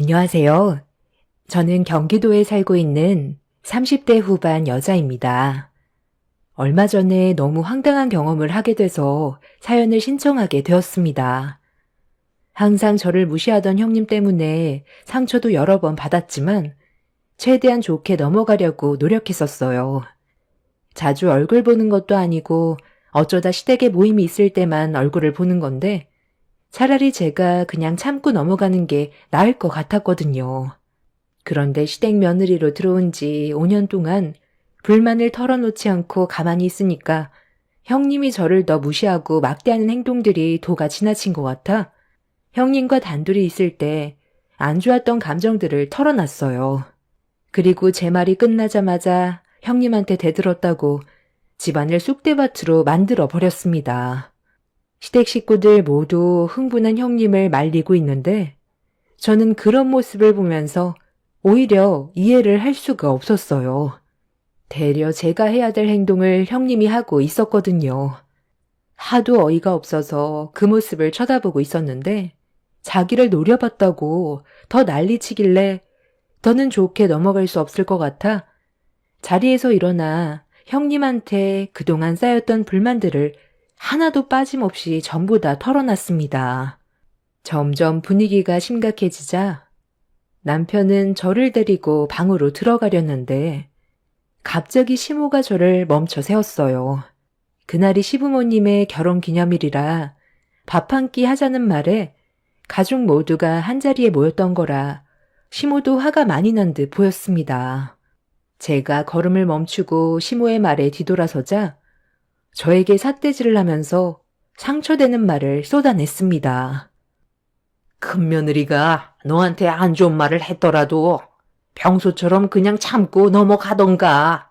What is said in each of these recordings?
안녕하세요. 저는 경기도에 살고 있는 30대 후반 여자입니다. 얼마 전에 너무 황당한 경험을 하게 돼서 사연을 신청하게 되었습니다. 항상 저를 무시하던 형님 때문에 상처도 여러 번 받았지만 최대한 좋게 넘어가려고 노력했었어요. 자주 얼굴 보는 것도 아니고 어쩌다 시댁에 모임이 있을 때만 얼굴을 보는 건데 차라리 제가 그냥 참고 넘어가는 게 나을 것 같았거든요. 그런데 시댁 며느리로 들어온 지 5년 동안 불만을 털어놓지 않고 가만히 있으니까 형님이 저를 더 무시하고 막대하는 행동들이 도가 지나친 것 같아 형님과 단둘이 있을 때 안 좋았던 감정들을 털어놨어요. 그리고 제 말이 끝나자마자 형님한테 대들었다고 집안을 쑥대밭으로 만들어 버렸습니다. 시댁 식구들 모두 흥분한 형님을 말리고 있는데 저는 그런 모습을 보면서 오히려 이해를 할 수가 없었어요. 되려 제가 해야 될 행동을 형님이 하고 있었거든요. 하도 어이가 없어서 그 모습을 쳐다보고 있었는데 자기를 노려봤다고 더 난리치길래 더는 좋게 넘어갈 수 없을 것 같아 자리에서 일어나 형님한테 그동안 쌓였던 불만들을 하나도 빠짐없이 전부 다 털어놨습니다. 점점 분위기가 심각해지자 남편은 저를 데리고 방으로 들어가려는데 갑자기 시모가 저를 멈춰 세웠어요. 그날이 시부모님의 결혼기념일이라 밥 한 끼 하자는 말에 가족 모두가 한자리에 모였던 거라 시모도 화가 많이 난 듯 보였습니다. 제가 걸음을 멈추고 시모의 말에 뒤돌아서자 저에게 삿대질을 하면서 상처되는 말을 쏟아냈습니다. 큰며느리가 너한테 안 좋은 말을 했더라도 평소처럼 그냥 참고 넘어가던가.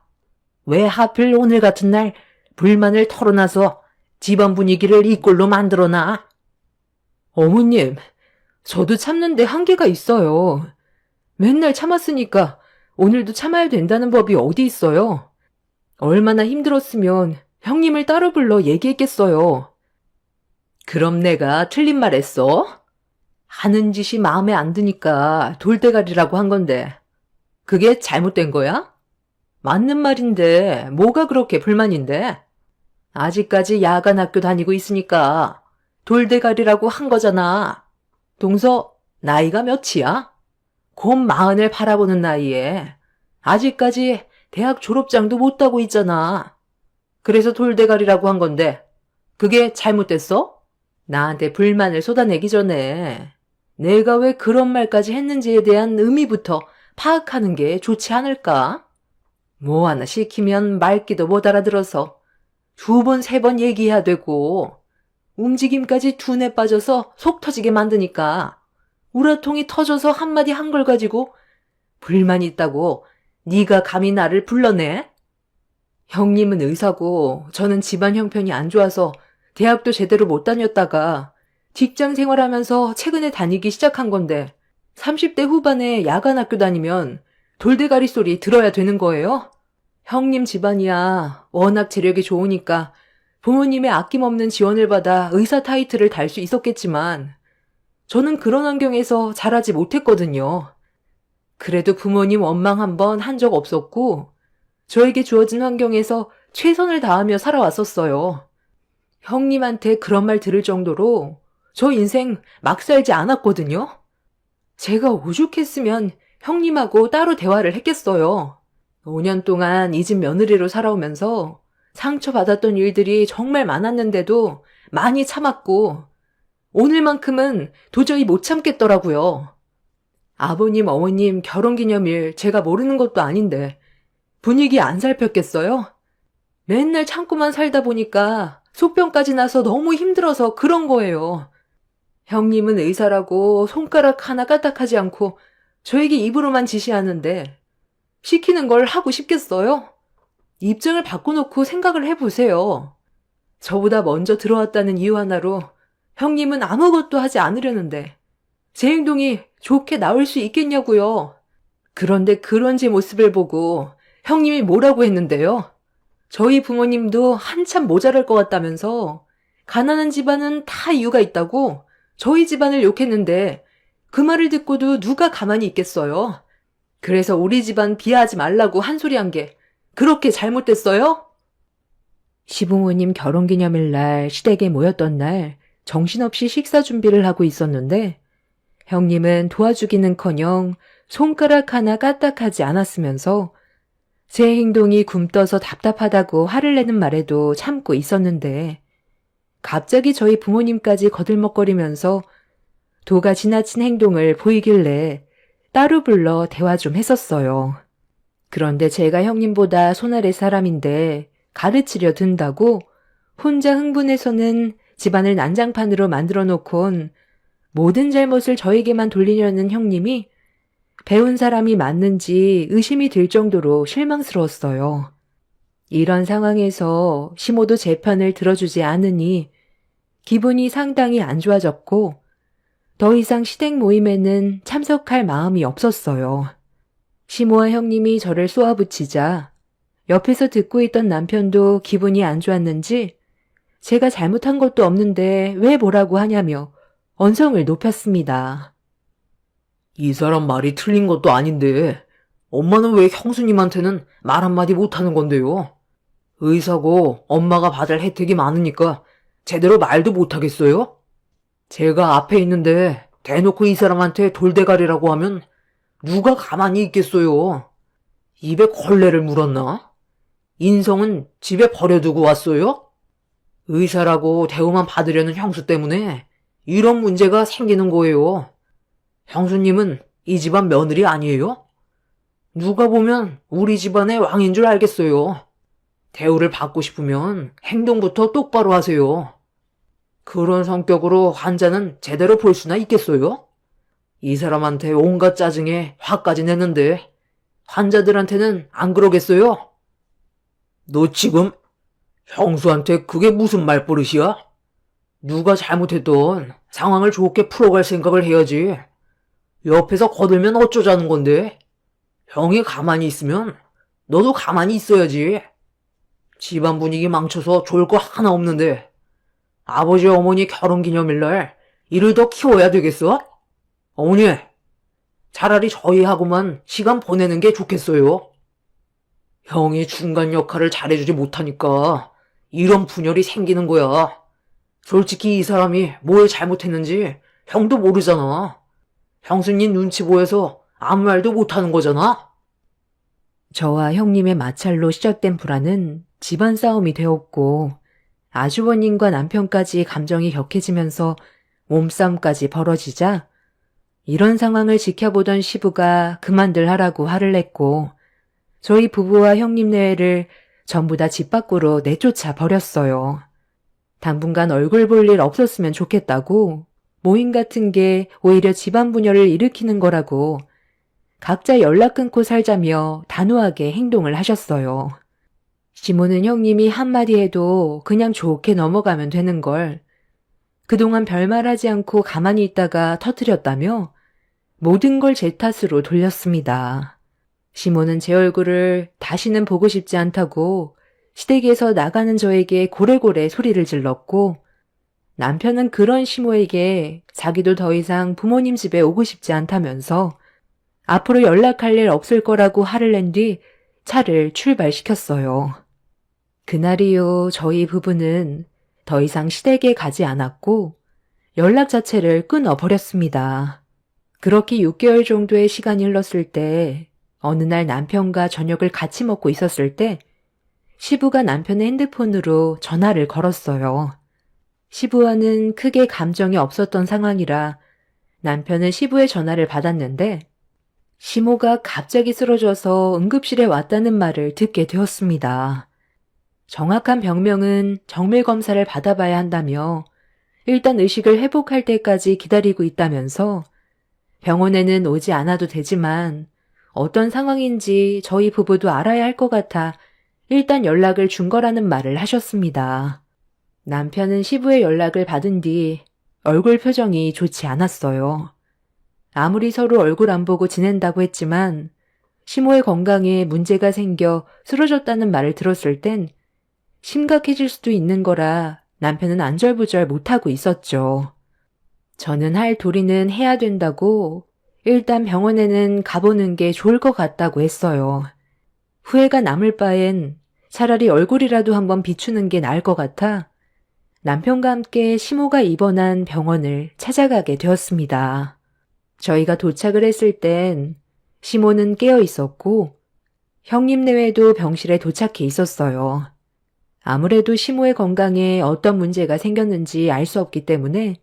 왜 하필 오늘 같은 날 불만을 털어놔서 집안 분위기를 이 꼴로 만들어놔? 어머님, 저도 참는데 한계가 있어요. 맨날 참았으니까 오늘도 참아야 된다는 법이 어디 있어요. 얼마나 힘들었으면 형님을 따로 불러 얘기했겠어요. 그럼 내가 틀린 말 했어? 하는 짓이 마음에 안 드니까 돌대가리라고 한 건데 그게 잘못된 거야? 맞는 말인데 뭐가 그렇게 불만인데? 아직까지 야간 학교 다니고 있으니까 돌대가리라고 한 거잖아. 동서 나이가 몇이야? 곧 40을 바라보는 나이에 아직까지 대학 졸업장도 못 따고 있잖아. 그래서 돌대가리라고 한 건데 그게 잘못됐어? 나한테 불만을 쏟아내기 전에 내가 왜 그런 말까지 했는지에 대한 의미부터 파악하는 게 좋지 않을까? 뭐 하나 시키면 말귀도 못 알아들어서 2번, 3번 얘기해야 되고 움직임까지 둔에 빠져서 속 터지게 만드니까 우라통이 터져서 한마디 한 걸 가지고 불만 있다고 네가 감히 나를 불러내? 형님은 의사고 저는 집안 형편이 안 좋아서 대학도 제대로 못 다녔다가 직장 생활하면서 최근에 다니기 시작한 건데 30대 후반에 야간 학교 다니면 돌대가리 소리 들어야 되는 거예요? 형님 집안이야 워낙 재력이 좋으니까 부모님의 아낌없는 지원을 받아 의사 타이틀을 달 수 있었겠지만 저는 그런 환경에서 자라지 못했거든요. 그래도 부모님 원망 한 번 한 적 없었고 저에게 주어진 환경에서 최선을 다하며 살아왔었어요. 형님한테 그런 말 들을 정도로 저 인생 막 살지 않았거든요. 제가 오죽했으면 형님하고 따로 대화를 했겠어요. 5년 동안 이 집 며느리로 살아오면서 상처받았던 일들이 정말 많았는데도 많이 참았고 오늘만큼은 도저히 못 참겠더라고요. 아버님, 어머님 결혼기념일 제가 모르는 것도 아닌데 분위기 안 살폈겠어요? 맨날 참고만 살다 보니까 속병까지 나서 너무 힘들어서 그런 거예요. 형님은 의사라고 손가락 하나 까딱하지 않고 저에게 입으로만 지시하는데 시키는 걸 하고 싶겠어요? 입장을 바꿔놓고 생각을 해보세요. 저보다 먼저 들어왔다는 이유 하나로 형님은 아무것도 하지 않으려는데 제 행동이 좋게 나올 수 있겠냐고요. 그런데 그런 제 모습을 보고 형님이 뭐라고 했는데요? 저희 부모님도 한참 모자랄 것 같다면서 가난한 집안은 다 이유가 있다고 저희 집안을 욕했는데 그 말을 듣고도 누가 가만히 있겠어요? 그래서 우리 집안 비하하지 말라고 한 소리 한 게 그렇게 잘못됐어요? 시부모님 결혼기념일날 시댁에 모였던 날 정신없이 식사 준비를 하고 있었는데 형님은 도와주기는커녕 손가락 하나 까딱하지 않았으면서 제 행동이 굼떠서 답답하다고 화를 내는 말에도 참고 있었는데 갑자기 저희 부모님까지 거들먹거리면서 도가 지나친 행동을 보이길래 따로 불러 대화 좀 했었어요. 그런데 제가 형님보다 손아래 사람인데 가르치려 든다고 혼자 흥분해서는 집안을 난장판으로 만들어 놓곤 모든 잘못을 저에게만 돌리려는 형님이 배운 사람이 맞는지 의심이 들 정도로 실망스러웠어요. 이런 상황에서 시모도 제 편을 들어주지 않으니 기분이 상당히 안 좋아졌고 더 이상 시댁 모임에는 참석할 마음이 없었어요. 시모와 형님이 저를 쏘아붙이자 옆에서 듣고 있던 남편도 기분이 안 좋았는지 제가 잘못한 것도 없는데 왜 뭐라고 하냐며 언성을 높였습니다. 이 사람 말이 틀린 것도 아닌데 엄마는 왜 형수님한테는 말 한마디 못하는 건데요? 의사고 엄마가 받을 혜택이 많으니까 제대로 말도 못하겠어요? 제가 앞에 있는데 대놓고 이 사람한테 돌대가리라고 하면 누가 가만히 있겠어요? 입에 걸레를 물었나? 인성은 집에 버려두고 왔어요? 의사라고 대우만 받으려는 형수 때문에 이런 문제가 생기는 거예요. 형수님은 이 집안 며느리 아니에요? 누가 보면 우리 집안의 왕인 줄 알겠어요. 대우를 받고 싶으면 행동부터 똑바로 하세요. 그런 성격으로 환자는 제대로 볼 수나 있겠어요? 이 사람한테 온갖 짜증에 화까지 내는데 환자들한테는 안 그러겠어요? 너 지금 형수한테 그게 무슨 말버릇이야? 누가 잘못했던 상황을 좋게 풀어갈 생각을 해야지. 옆에서 거들면 어쩌자는 건데? 형이 가만히 있으면 너도 가만히 있어야지. 집안 분위기 망쳐서 좋을 거 하나 없는데 아버지 어머니 결혼기념일날 이를 더 키워야 되겠어? 어머니, 차라리 저희하고만 시간 보내는 게 좋겠어요. 형이 중간 역할을 잘해주지 못하니까 이런 분열이 생기는 거야. 솔직히 이 사람이 뭘 잘못했는지 형도 모르잖아. 형수님 눈치 보여서 아무 말도 못하는 거잖아. 저와 형님의 마찰로 시작된 불화는 집안 싸움이 되었고 아주버님과 남편까지 감정이 격해지면서 몸싸움까지 벌어지자 이런 상황을 지켜보던 시부가 그만들 하라고 화를 냈고 저희 부부와 형님 내외를 전부 다 집 밖으로 내쫓아 버렸어요. 당분간 얼굴 볼 일 없었으면 좋겠다고 모임 같은 게 오히려 집안 분열을 일으키는 거라고 각자 연락 끊고 살자며 단호하게 행동을 하셨어요. 시모는 형님이 한마디 해도 그냥 좋게 넘어가면 되는 걸 그동안 별말하지 않고 가만히 있다가 터뜨렸다며 모든 걸 제 탓으로 돌렸습니다. 시모는 제 얼굴을 다시는 보고 싶지 않다고 시댁에서 나가는 저에게 고래고래 소리를 질렀고 남편은 그런 시모에게 자기도 더 이상 부모님 집에 오고 싶지 않다면서 앞으로 연락할 일 없을 거라고 화를 낸 뒤 차를 출발시켰어요. 그날 이후 저희 부부는 더 이상 시댁에 가지 않았고 연락 자체를 끊어버렸습니다. 그렇게 6개월 정도의 시간이 흘렀을 때 어느 날 남편과 저녁을 같이 먹고 있었을 때 시부가 남편의 핸드폰으로 전화를 걸었어요. 시부와는 크게 감정이 없었던 상황이라 남편은 시부의 전화를 받았는데 시모가 갑자기 쓰러져서 응급실에 왔다는 말을 듣게 되었습니다. 정확한 병명은 정밀 검사를 받아봐야 한다며 일단 의식을 회복할 때까지 기다리고 있다면서 병원에는 오지 않아도 되지만 어떤 상황인지 저희 부부도 알아야 할 것 같아 일단 연락을 준 거라는 말을 하셨습니다. 남편은 시부의 연락을 받은 뒤 얼굴 표정이 좋지 않았어요. 아무리 서로 얼굴 안 보고 지낸다고 했지만 시모의 건강에 문제가 생겨 쓰러졌다는 말을 들었을 땐 심각해질 수도 있는 거라 남편은 안절부절 못하고 있었죠. 저는 할 도리는 해야 된다고 일단 병원에는 가보는 게 좋을 것 같다고 했어요. 후회가 남을 바엔 차라리 얼굴이라도 한번 비추는 게 나을 것 같아 남편과 함께 시모가 입원한 병원을 찾아가게 되었습니다. 저희가 도착을 했을 땐 시모는 깨어 있었고 형님 내외도 병실에 도착해 있었어요. 아무래도 시모의 건강에 어떤 문제가 생겼는지 알 수 없기 때문에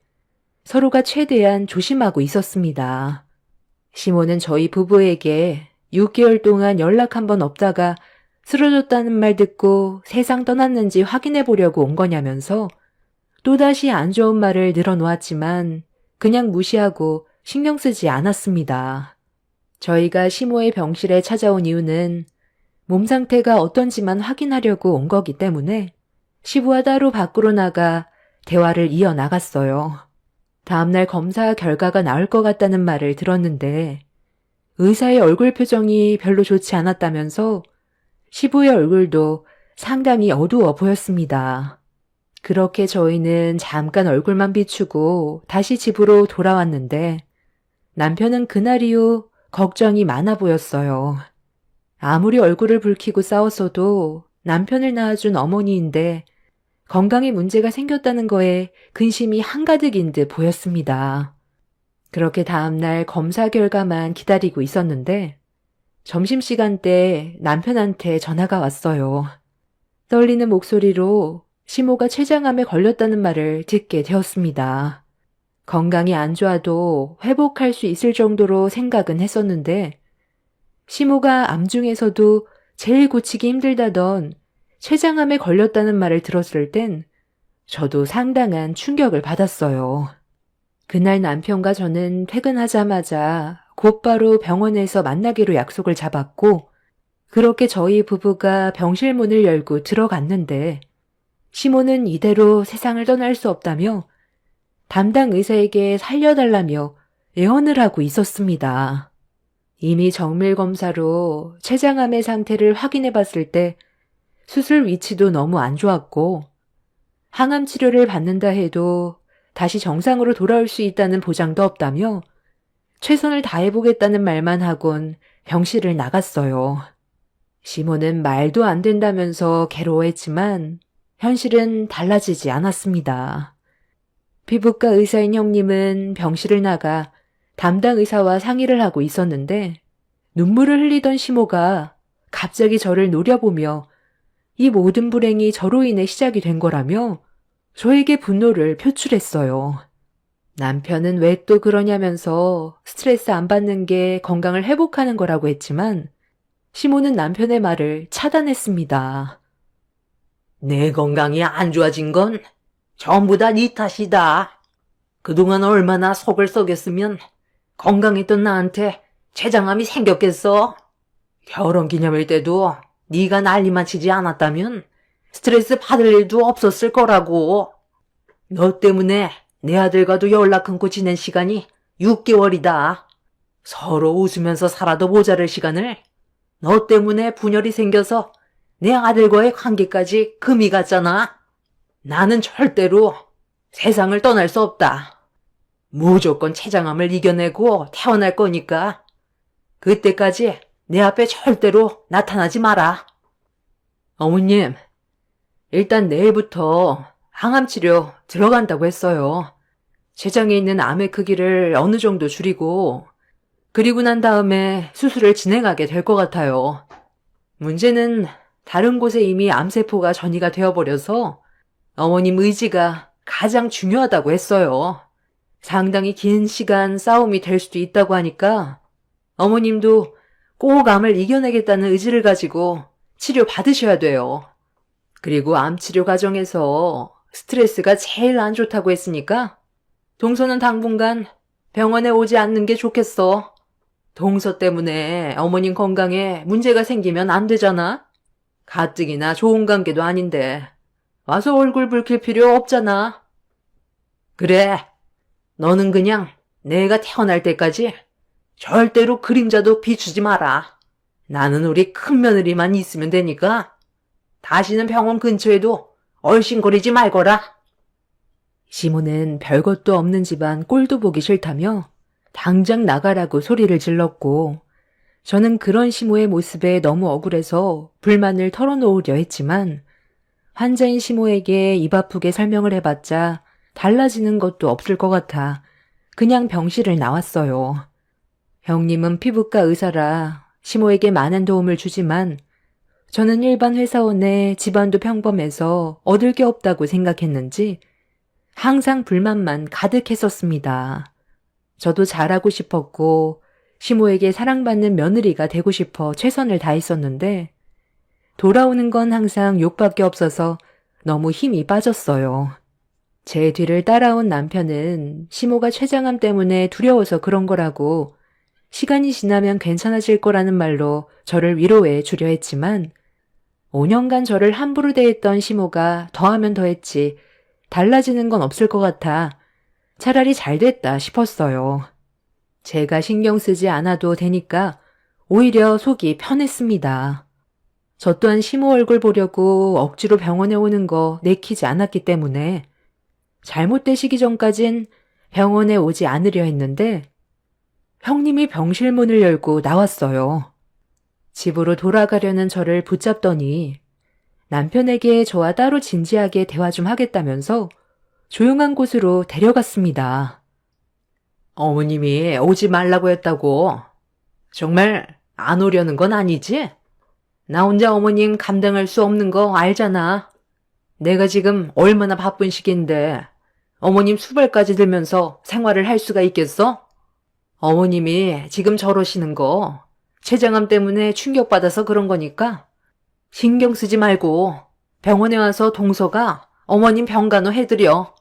서로가 최대한 조심하고 있었습니다. 시모는 저희 부부에게 6개월 동안 연락 한 번 없다가 쓰러졌다는 말 듣고 세상 떠났는지 확인해 보려고 온 거냐면서 또다시 안 좋은 말을 늘어놓았지만 그냥 무시하고 신경 쓰지 않았습니다. 저희가 시모의 병실에 찾아온 이유는 몸 상태가 어떤지만 확인하려고 온 거기 때문에 시부와 따로 밖으로 나가 대화를 이어나갔어요. 다음날 검사 결과가 나올 것 같다는 말을 들었는데 의사의 얼굴 표정이 별로 좋지 않았다면서 시부의 얼굴도 상당히 어두워 보였습니다. 그렇게 저희는 잠깐 얼굴만 비추고 다시 집으로 돌아왔는데 남편은 그날 이후 걱정이 많아 보였어요. 아무리 얼굴을 붉히고 싸웠어도 남편을 낳아준 어머니인데 건강에 문제가 생겼다는 거에 근심이 한가득인 듯 보였습니다. 그렇게 다음날 검사 결과만 기다리고 있었는데 점심시간 때 남편한테 전화가 왔어요. 떨리는 목소리로 시모가 췌장암에 걸렸다는 말을 듣게 되었습니다. 건강이 안 좋아도 회복할 수 있을 정도로 생각은 했었는데 시모가 암 중에서도 제일 고치기 힘들다던 췌장암에 걸렸다는 말을 들었을 땐 저도 상당한 충격을 받았어요. 그날 남편과 저는 퇴근하자마자 곧바로 병원에서 만나기로 약속을 잡았고 그렇게 저희 부부가 병실 문을 열고 들어갔는데 시모는 이대로 세상을 떠날 수 없다며 담당 의사에게 살려달라며 애원을 하고 있었습니다. 이미 정밀 검사로 췌장암의 상태를 확인해 봤을 때 수술 위치도 너무 안 좋았고 항암 치료를 받는다 해도 다시 정상으로 돌아올 수 있다는 보장도 없다며 최선을 다해보겠다는 말만 하곤 병실을 나갔어요. 시모는 말도 안 된다면서 괴로워했지만 현실은 달라지지 않았습니다. 피부과 의사인 형님은 병실을 나가 담당 의사와 상의를 하고 있었는데 눈물을 흘리던 시모가 갑자기 저를 노려보며 이 모든 불행이 저로 인해 시작이 된 거라며 저에게 분노를 표출했어요. 남편은 왜 또 그러냐면서 스트레스 안 받는 게 건강을 회복하는 거라고 했지만 시모는 남편의 말을 차단했습니다. 내 건강이 안 좋아진 건 전부 다 네 탓이다. 그동안 얼마나 속을 썩였으면 건강했던 나한테 췌장암이 생겼겠어. 결혼기념일 때도 네가 난리만 치지 않았다면 스트레스 받을 일도 없었을 거라고. 너 때문에 내 아들과도 연락 끊고 지낸 시간이 6개월이다. 서로 웃으면서 살아도 모자랄 시간을 너 때문에 분열이 생겨서 내 아들과의 관계까지 금이 갔잖아. 나는 절대로 세상을 떠날 수 없다. 무조건 췌장암을 이겨내고 태어날 거니까 그때까지 내 앞에 절대로 나타나지 마라. 어머님, 일단 내일부터 항암치료 들어간다고 했어요. 췌장에 있는 암의 크기를 어느 정도 줄이고 그리고 난 다음에 수술을 진행하게 될 것 같아요. 문제는 다른 곳에 이미 암세포가 전이가 되어버려서 어머님 의지가 가장 중요하다고 했어요. 상당히 긴 시간 싸움이 될 수도 있다고 하니까 어머님도 꼭 암을 이겨내겠다는 의지를 가지고 치료 받으셔야 돼요. 그리고 암 치료 과정에서 스트레스가 제일 안 좋다고 했으니까 동서는 당분간 병원에 오지 않는 게 좋겠어. 동서 때문에 어머님 건강에 문제가 생기면 안 되잖아. 가뜩이나 좋은 관계도 아닌데 와서 얼굴 붉힐 필요 없잖아. 그래, 너는 그냥 내가 태어날 때까지 절대로 그림자도 비추지 마라. 나는 우리 큰며느리만 있으면 되니까 다시는 병원 근처에도 얼씬거리지 말거라. 시모는 별것도 없는 집안 꼴도 보기 싫다며 당장 나가라고 소리를 질렀고, 저는 그런 시모의 모습에 너무 억울해서 불만을 털어놓으려 했지만 환자인 시모에게 입 아프게 설명을 해봤자 달라지는 것도 없을 것 같아 그냥 병실을 나왔어요. 형님은 피부과 의사라 시모에게 많은 도움을 주지만 저는 일반 회사원에 집안도 평범해서 얻을 게 없다고 생각했는지 항상 불만만 가득했었습니다. 저도 잘하고 싶었고 시모에게 사랑받는 며느리가 되고 싶어 최선을 다했었는데 돌아오는 건 항상 욕밖에 없어서 너무 힘이 빠졌어요. 제 뒤를 따라온 남편은 시모가 췌장암 때문에 두려워서 그런 거라고 시간이 지나면 괜찮아질 거라는 말로 저를 위로해 주려 했지만 5년간 저를 함부로 대했던 시모가 더하면 더했지 달라지는 건 없을 것 같아 차라리 잘 됐다 싶었어요. 제가 신경 쓰지 않아도 되니까 오히려 속이 편했습니다. 저 또한 시모 얼굴 보려고 억지로 병원에 오는 거 내키지 않았기 때문에 잘못되시기 전까진 병원에 오지 않으려 했는데 형님이 병실 문을 열고 나왔어요. 집으로 돌아가려는 저를 붙잡더니 남편에게 저와 따로 진지하게 대화 좀 하겠다면서 조용한 곳으로 데려갔습니다. 어머님이 오지 말라고 했다고. 정말 안 오려는 건 아니지? 나 혼자 어머님 감당할 수 없는 거 알잖아. 내가 지금 얼마나 바쁜 시기인데 어머님 수발까지 들면서 생활을 할 수가 있겠어? 어머님이 지금 저러시는 거 췌장암 때문에 충격받아서 그런 거니까 신경 쓰지 말고 병원에 와서 동서가 어머님 병간호 해드려.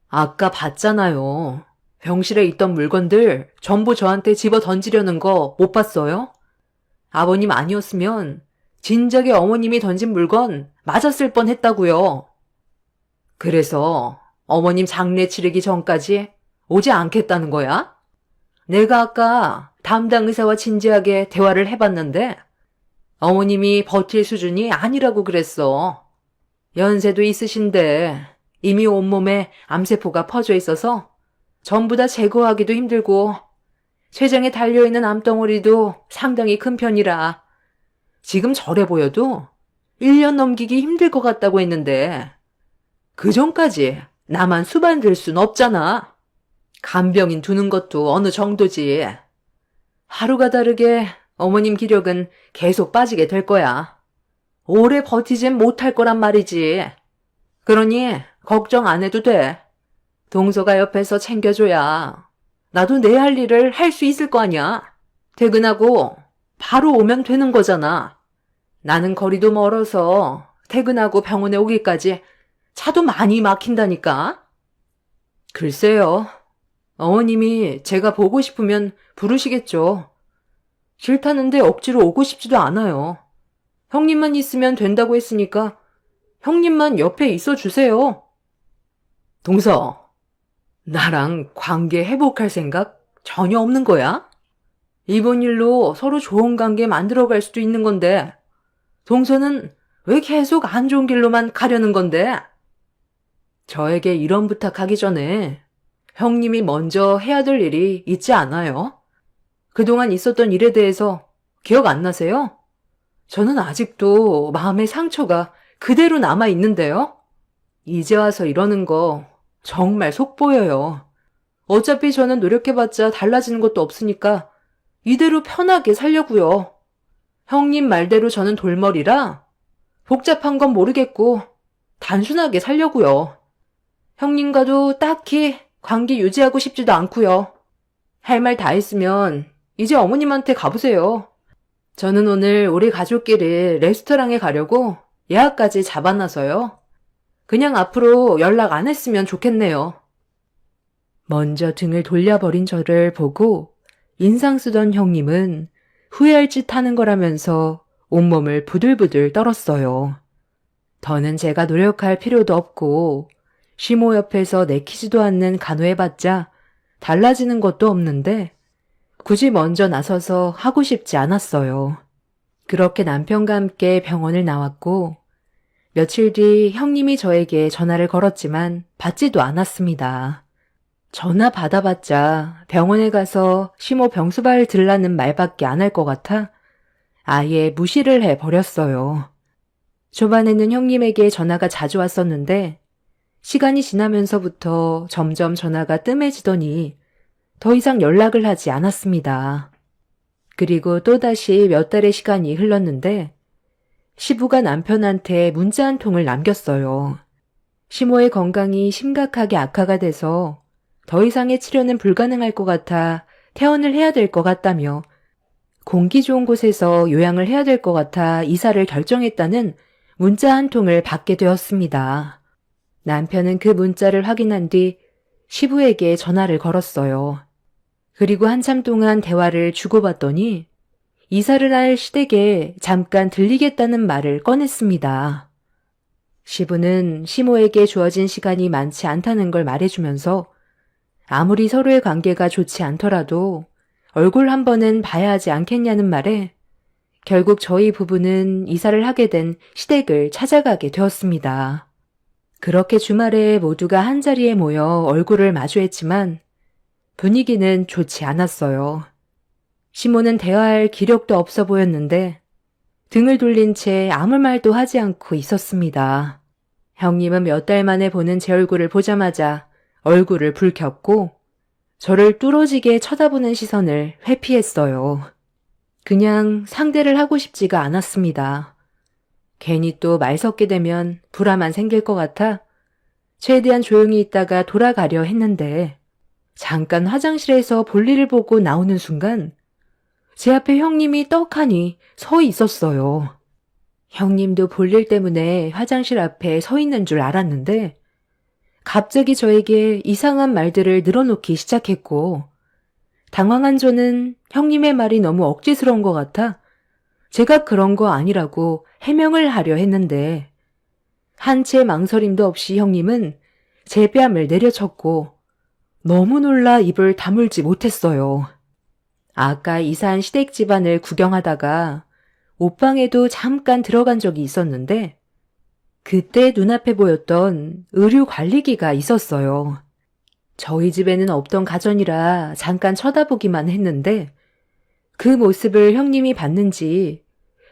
아까 봤잖아요. 병실에 있던 물건들 전부 저한테 집어 던지려는 거 못 봤어요? 아버님 아니었으면 진작에 어머님이 던진 물건 맞았을 뻔했다고요. 그래서 어머님 장례 치르기 전까지 오지 않겠다는 거야? 내가 아까 담당 의사와 진지하게 대화를 해봤는데 어머님이 버틸 수준이 아니라고 그랬어. 연세도 있으신데 이미 온몸에 암세포가 퍼져 있어서 전부 다 제거하기도 힘들고 췌장에 달려있는 암덩어리도 상당히 큰 편이라 지금 저래 보여도 1년 넘기기 힘들 것 같다고 했는데 그 전까지 나만 수반 들 순 없잖아. 간병인 두는 것도 어느 정도지. 하루가 다르게 어머님 기력은 계속 빠지게 될 거야. 오래 버티진 못할 거란 말이지. 그러니 걱정 안 해도 돼. 동서가 옆에서 챙겨줘야 나도 내 할 일을 할 수 있을 거 아니야. 퇴근하고 바로 오면 되는 거잖아. 나는 거리도 멀어서 퇴근하고 병원에 오기까지 차도 많이 막힌다니까. 글쎄요. 어머님이 제가 보고 싶으면 부르시겠죠. 싫다는데 억지로 오고 싶지도 않아요. 형님만 있으면 된다고 했으니까 형님만 옆에 있어 주세요. 동서, 나랑 관계 회복할 생각 전혀 없는 거야? 이번 일로 서로 좋은 관계 만들어갈 수도 있는 건데 동서는 왜 계속 안 좋은 길로만 가려는 건데? 저에게 이런 부탁하기 전에 형님이 먼저 해야 될 일이 있지 않아요? 그동안 있었던 일에 대해서 기억 안 나세요? 저는 아직도 마음의 상처가 그대로 남아 있는데요. 이제 와서 이러는 거 정말 속보여요. 어차피 저는 노력해봤자 달라지는 것도 없으니까 이대로 편하게 살려고요. 형님 말대로 저는 돌머리라 복잡한 건 모르겠고 단순하게 살려고요. 형님과도 딱히 관계 유지하고 싶지도 않고요. 할 말 다 했으면 이제 어머님한테 가보세요. 저는 오늘 우리 가족끼리 레스토랑에 가려고 예약까지 잡아놔서요. 그냥 앞으로 연락 안 했으면 좋겠네요. 먼저 등을 돌려버린 저를 보고 인상 쓰던 형님은 후회할 짓 하는 거라면서 온몸을 부들부들 떨었어요. 더는 제가 노력할 필요도 없고 시모 옆에서 내키지도 않는 간호해봤자 달라지는 것도 없는데 굳이 먼저 나서서 하고 싶지 않았어요. 그렇게 남편과 함께 병원을 나왔고 며칠 뒤 형님이 저에게 전화를 걸었지만 받지도 않았습니다. 전화 받아봤자 병원에 가서 시모 병수발 들라는 말밖에 안 할 것 같아 아예 무시를 해버렸어요. 초반에는 형님에게 전화가 자주 왔었는데 시간이 지나면서부터 점점 전화가 뜸해지더니 더 이상 연락을 하지 않았습니다. 그리고 또다시 몇 달의 시간이 흘렀는데 시부가 남편한테 문자 한 통을 남겼어요. 시모의 건강이 심각하게 악화가 돼서 더 이상의 치료는 불가능할 것 같아 퇴원을 해야 될 것 같다며 공기 좋은 곳에서 요양을 해야 될 것 같아 이사를 결정했다는 문자 한 통을 받게 되었습니다. 남편은 그 문자를 확인한 뒤 시부에게 전화를 걸었어요. 그리고 한참 동안 대화를 주고받더니 이사를 할 시댁에 잠깐 들리겠다는 말을 꺼냈습니다. 시부는 시모에게 주어진 시간이 많지 않다는 걸 말해주면서 아무리 서로의 관계가 좋지 않더라도 얼굴 한 번은 봐야 하지 않겠냐는 말에 결국 저희 부부는 이사를 하게 된 시댁을 찾아가게 되었습니다. 그렇게 주말에 모두가 한자리에 모여 얼굴을 마주했지만 분위기는 좋지 않았어요. 시모는 대화할 기력도 없어 보였는데 등을 돌린 채 아무 말도 하지 않고 있었습니다. 형님은 몇 달 만에 보는 제 얼굴을 보자마자 얼굴을 붉혔고 저를 뚫어지게 쳐다보는 시선을 회피했어요. 그냥 상대를 하고 싶지가 않았습니다. 괜히 또 말 섞게 되면 불화만 생길 것 같아 최대한 조용히 있다가 돌아가려 했는데 잠깐 화장실에서 볼일을 보고 나오는 순간 제 앞에 형님이 떡하니 서 있었어요. 형님도 볼일 때문에 화장실 앞에 서 있는 줄 알았는데 갑자기 저에게 이상한 말들을 늘어놓기 시작했고 당황한 저는 형님의 말이 너무 억지스러운 것 같아 제가 그런 거 아니라고 해명을 하려 했는데 한 채 망설임도 없이 형님은 제 뺨을 내려쳤고 너무 놀라 입을 다물지 못했어요. 아까 이사한 시댁 집안을 구경하다가 옷방에도 잠깐 들어간 적이 있었는데 그때 눈앞에 보였던 의류 관리기가 있었어요. 저희 집에는 없던 가전이라 잠깐 쳐다보기만 했는데 그 모습을 형님이 봤는지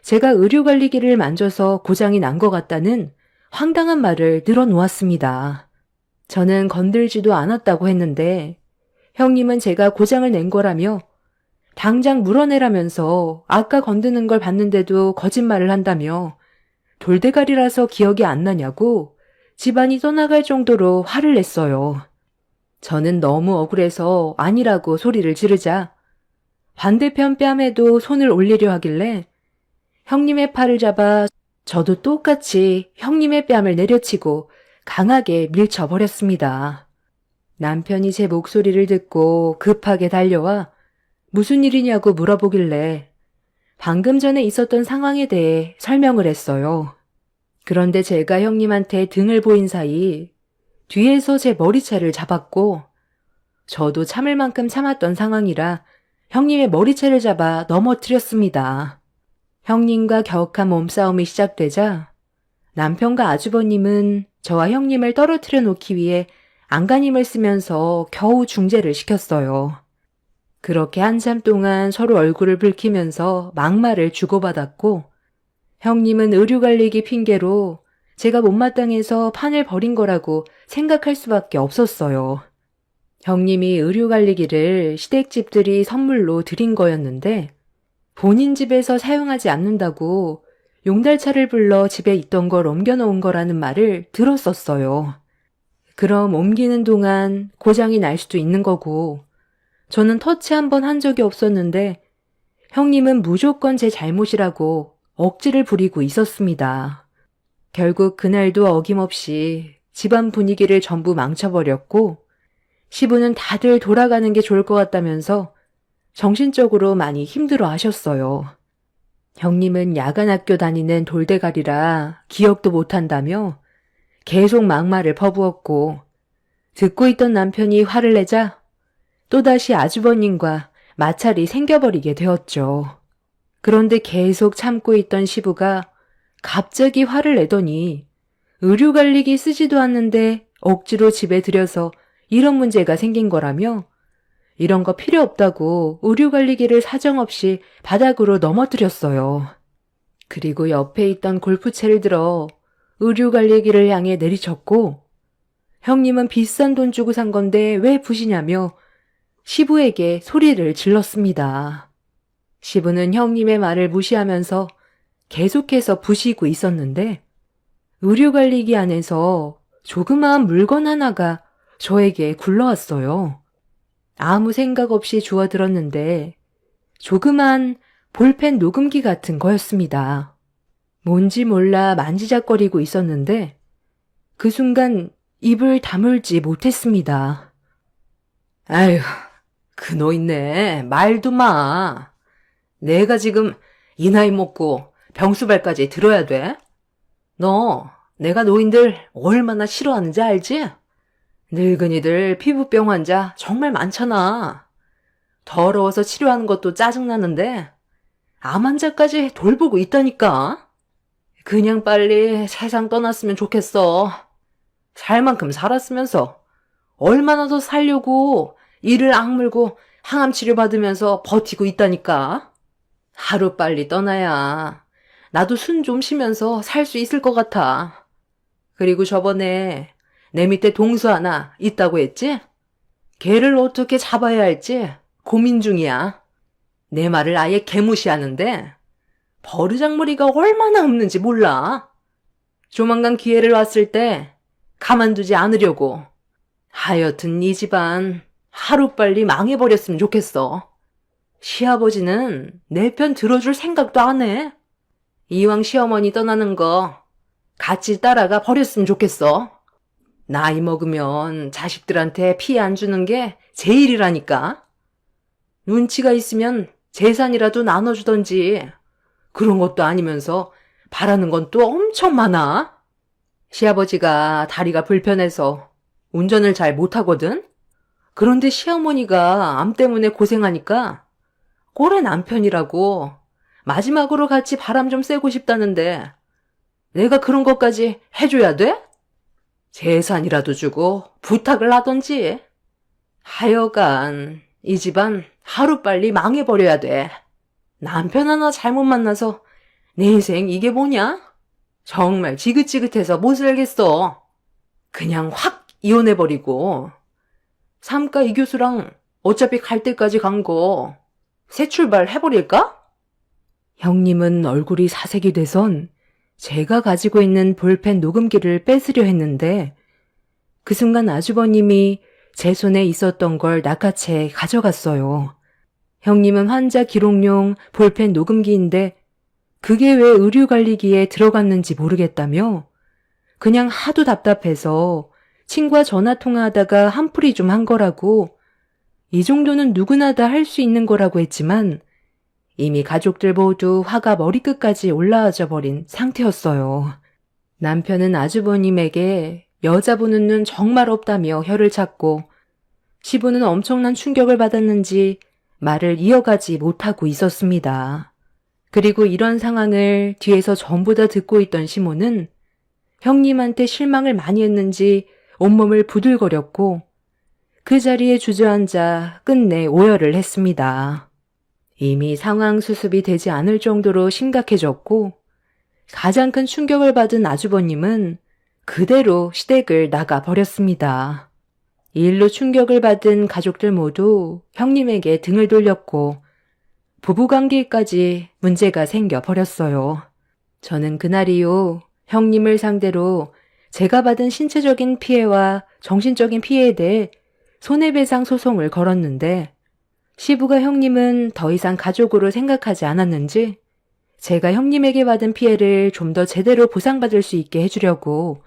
제가 의류 관리기를 만져서 고장이 난 것 같다는 황당한 말을 늘어놓았습니다. 저는 건들지도 않았다고 했는데 형님은 제가 고장을 낸 거라며 당장 물어내라면서 아까 건드는 걸 봤는데도 거짓말을 한다며 돌대가리라서 기억이 안 나냐고 집안이 떠나갈 정도로 화를 냈어요. 저는 너무 억울해서 아니라고 소리를 지르자 반대편 뺨에도 손을 올리려 하길래 형님의 팔을 잡아 저도 똑같이 형님의 뺨을 내려치고 강하게 밀쳐버렸습니다. 남편이 제 목소리를 듣고 급하게 달려와 무슨 일이냐고 물어보길래 방금 전에 있었던 상황에 대해 설명을 했어요. 그런데 제가 형님한테 등을 보인 사이 뒤에서 제 머리채를 잡았고 저도 참을 만큼 참았던 상황이라 형님의 머리채를 잡아 넘어뜨렸습니다. 형님과 격한 몸싸움이 시작되자 남편과 아주버님은 저와 형님을 떨어뜨려 놓기 위해 안간힘을 쓰면서 겨우 중재를 시켰어요. 그렇게 한참 동안 서로 얼굴을 붉히면서 막말을 주고받았고 형님은 의류관리기 핑계로 제가 못마땅해서 판을 버린 거라고 생각할 수밖에 없었어요. 형님이 의류관리기를 시댁집들이 선물로 드린 거였는데 본인 집에서 사용하지 않는다고 용달차를 불러 집에 있던 걸 옮겨놓은 거라는 말을 들었었어요. 그럼 옮기는 동안 고장이 날 수도 있는 거고 저는 터치 한 번 한 적이 없었는데 형님은 무조건 제 잘못이라고 억지를 부리고 있었습니다. 결국 그날도 어김없이 집안 분위기를 전부 망쳐버렸고 시부는 다들 돌아가는 게 좋을 것 같다면서 정신적으로 많이 힘들어 하셨어요. 형님은 야간 학교 다니는 돌대가리라 기억도 못한다며 계속 막말을 퍼부었고 듣고 있던 남편이 화를 내자 또다시 아주버님과 마찰이 생겨버리게 되었죠. 그런데 계속 참고 있던 시부가 갑자기 화를 내더니 의료관리기 쓰지도 않는데 억지로 집에 들여서 이런 문제가 생긴 거라며 이런 거 필요 없다고 의료관리기를 사정없이 바닥으로 넘어뜨렸어요. 그리고 옆에 있던 골프채를 들어 의료관리기를 향해 내리쳤고 형님은 비싼 돈 주고 산 건데 왜 부시냐며 시부에게 소리를 질렀습니다. 시부는 형님의 말을 무시하면서 계속해서 부시고 있었는데 의료관리기 안에서 조그마한 물건 하나가 저에게 굴러왔어요. 아무 생각 없이 주워들었는데 조그만 볼펜 녹음기 같은 거였습니다. 뭔지 몰라 만지작거리고 있었는데 그 순간 입을 다물지 못했습니다. 아휴, 그노 있네. 말도 마. 내가 지금 이 나이 먹고 병수발까지 들어야 돼? 너 내가 노인들 얼마나 싫어하는지 알지? 늙은이들 피부병 환자 정말 많잖아. 더러워서 치료하는 것도 짜증나는데 암 환자까지 돌보고 있다니까. 그냥 빨리 세상 떠났으면 좋겠어. 살 만큼 살았으면서 얼마나 더 살려고 이를 악물고 항암 치료 받으면서 버티고 있다니까. 하루빨리 떠나야 나도 숨 좀 쉬면서 살 수 있을 것 같아. 그리고 저번에 내 밑에 동수 하나 있다고 했지? 걔를 어떻게 잡아야 할지 고민 중이야. 내 말을 아예 개무시하는데 버르장머리가 얼마나 없는지 몰라. 조만간 기회를 왔을 때 가만두지 않으려고. 하여튼 이 집안 하루빨리 망해버렸으면 좋겠어. 시아버지는 내 편 들어줄 생각도 안 해. 이왕 시어머니 떠나는 거 같이 따라가 버렸으면 좋겠어. 나이 먹으면 자식들한테 피해 안 주는 게 제일이라니까. 눈치가 있으면 재산이라도 나눠주던지 그런 것도 아니면서 바라는 건 또 엄청 많아. 시아버지가 다리가 불편해서 운전을 잘 못하거든. 그런데 시어머니가 암 때문에 고생하니까 꼴의 남편이라고 마지막으로 같이 바람 좀 쐬고 싶다는데 내가 그런 것까지 해줘야 돼? 재산이라도 주고 부탁을 하던지. 하여간 이 집안 하루빨리 망해버려야 돼. 남편 하나 잘못 만나서 내 인생 이게 뭐냐? 정말 지긋지긋해서 못 살겠어. 그냥 확 이혼해버리고 삼가 이 교수랑 어차피 갈 때까지 간 거 새 출발 해버릴까? 형님은 얼굴이 사색이 돼선 제가 가지고 있는 볼펜 녹음기를 뺏으려 했는데 그 순간 아주버님이 제 손에 있었던 걸 낚아채 가져갔어요. 형님은 환자 기록용 볼펜 녹음기인데 그게 왜 의료관리기에 들어갔는지 모르겠다며 그냥 하도 답답해서 친구와 전화통화하다가 한풀이 좀 한 거라고 이 정도는 누구나 다 할 수 있는 거라고 했지만 이미 가족들 모두 화가 머리끝까지 올라와져 버린 상태였어요. 남편은 아주버님에게 여자 보는 눈 정말 없다며 혀를 찾고 시부는 엄청난 충격을 받았는지 말을 이어가지 못하고 있었습니다. 그리고 이런 상황을 뒤에서 전부 다 듣고 있던 시모는 형님한테 실망을 많이 했는지 온몸을 부들거렸고 그 자리에 주저앉아 끝내 오열을 했습니다. 이미 상황 수습이 되지 않을 정도로 심각해졌고 가장 큰 충격을 받은 아주버님은 그대로 시댁을 나가 버렸습니다. 이 일로 충격을 받은 가족들 모두 형님에게 등을 돌렸고 부부관계까지 문제가 생겨 버렸어요. 저는 그날 이후 형님을 상대로 제가 받은 신체적인 피해와 정신적인 피해에 대해 손해배상 소송을 걸었는데 시부가 형님은 더 이상 가족으로 생각하지 않았는지 제가 형님에게 받은 피해를 좀 더 제대로 보상받을 수 있게 해주려고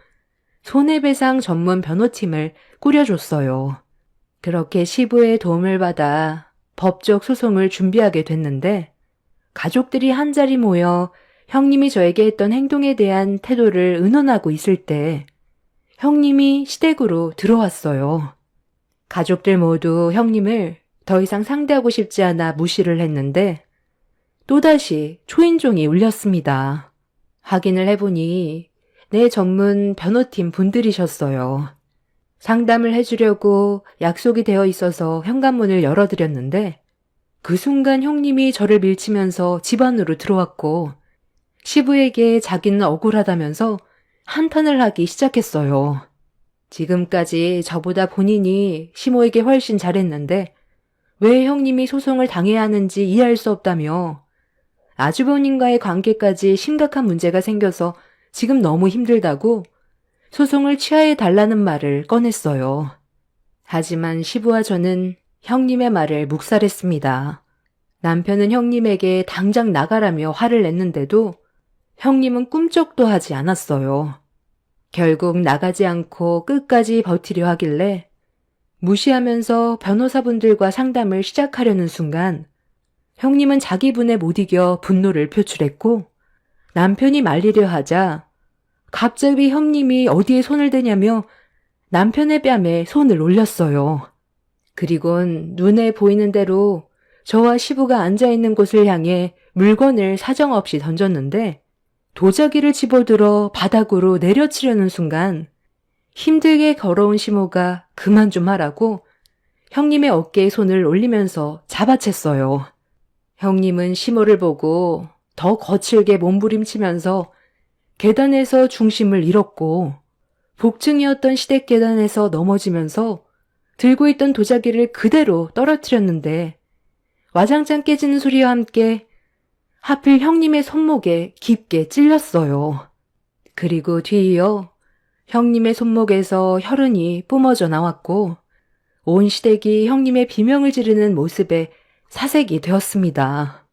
손해배상 전문 변호팀을 꾸려줬어요. 그렇게 시부의 도움을 받아 법적 소송을 준비하게 됐는데 가족들이 한자리 모여 형님이 저에게 했던 행동에 대한 태도를 의논하고 있을 때 형님이 시댁으로 들어왔어요. 가족들 모두 형님을 더 이상 상대하고 싶지 않아 무시를 했는데 또다시 초인종이 울렸습니다. 확인을 해보니 내 전문 변호팀 분들이셨어요. 상담을 해주려고 약속이 되어 있어서 현관문을 열어드렸는데 그 순간 형님이 저를 밀치면서 집 안으로 들어왔고 시부에게 자기는 억울하다면서 한탄을 하기 시작했어요. 지금까지 저보다 본인이 시모에게 훨씬 잘했는데 왜 형님이 소송을 당해야 하는지 이해할 수 없다며 아주버님과의 관계까지 심각한 문제가 생겨서 지금 너무 힘들다고 소송을 취하해 달라는 말을 꺼냈어요. 하지만 시부와 저는 형님의 말을 묵살했습니다. 남편은 형님에게 당장 나가라며 화를 냈는데도 형님은 꿈쩍도 하지 않았어요. 결국 나가지 않고 끝까지 버티려 하길래 무시하면서 변호사분들과 상담을 시작하려는 순간 형님은 자기 분에 못 이겨 분노를 표출했고 남편이 말리려 하자 갑자기 형님이 어디에 손을 대냐며 남편의 뺨에 손을 올렸어요. 그리곤 눈에 보이는 대로 저와 시부가 앉아있는 곳을 향해 물건을 사정없이 던졌는데 도자기를 집어들어 바닥으로 내려치려는 순간 힘들게 걸어온 시모가 그만 좀 하라고 형님의 어깨에 손을 올리면서 잡아챘어요. 형님은 시모를 보고 더 거칠게 몸부림치면서 계단에서 중심을 잃었고 복층이었던 시댁 계단에서 넘어지면서 들고 있던 도자기를 그대로 떨어뜨렸는데 와장창 깨지는 소리와 함께 하필 형님의 손목에 깊게 찔렸어요. 그리고 뒤이어 형님의 손목에서 혈흔이 뿜어져 나왔고 온 시댁이 형님의 비명을 지르는 모습에 사색이 되었습니다.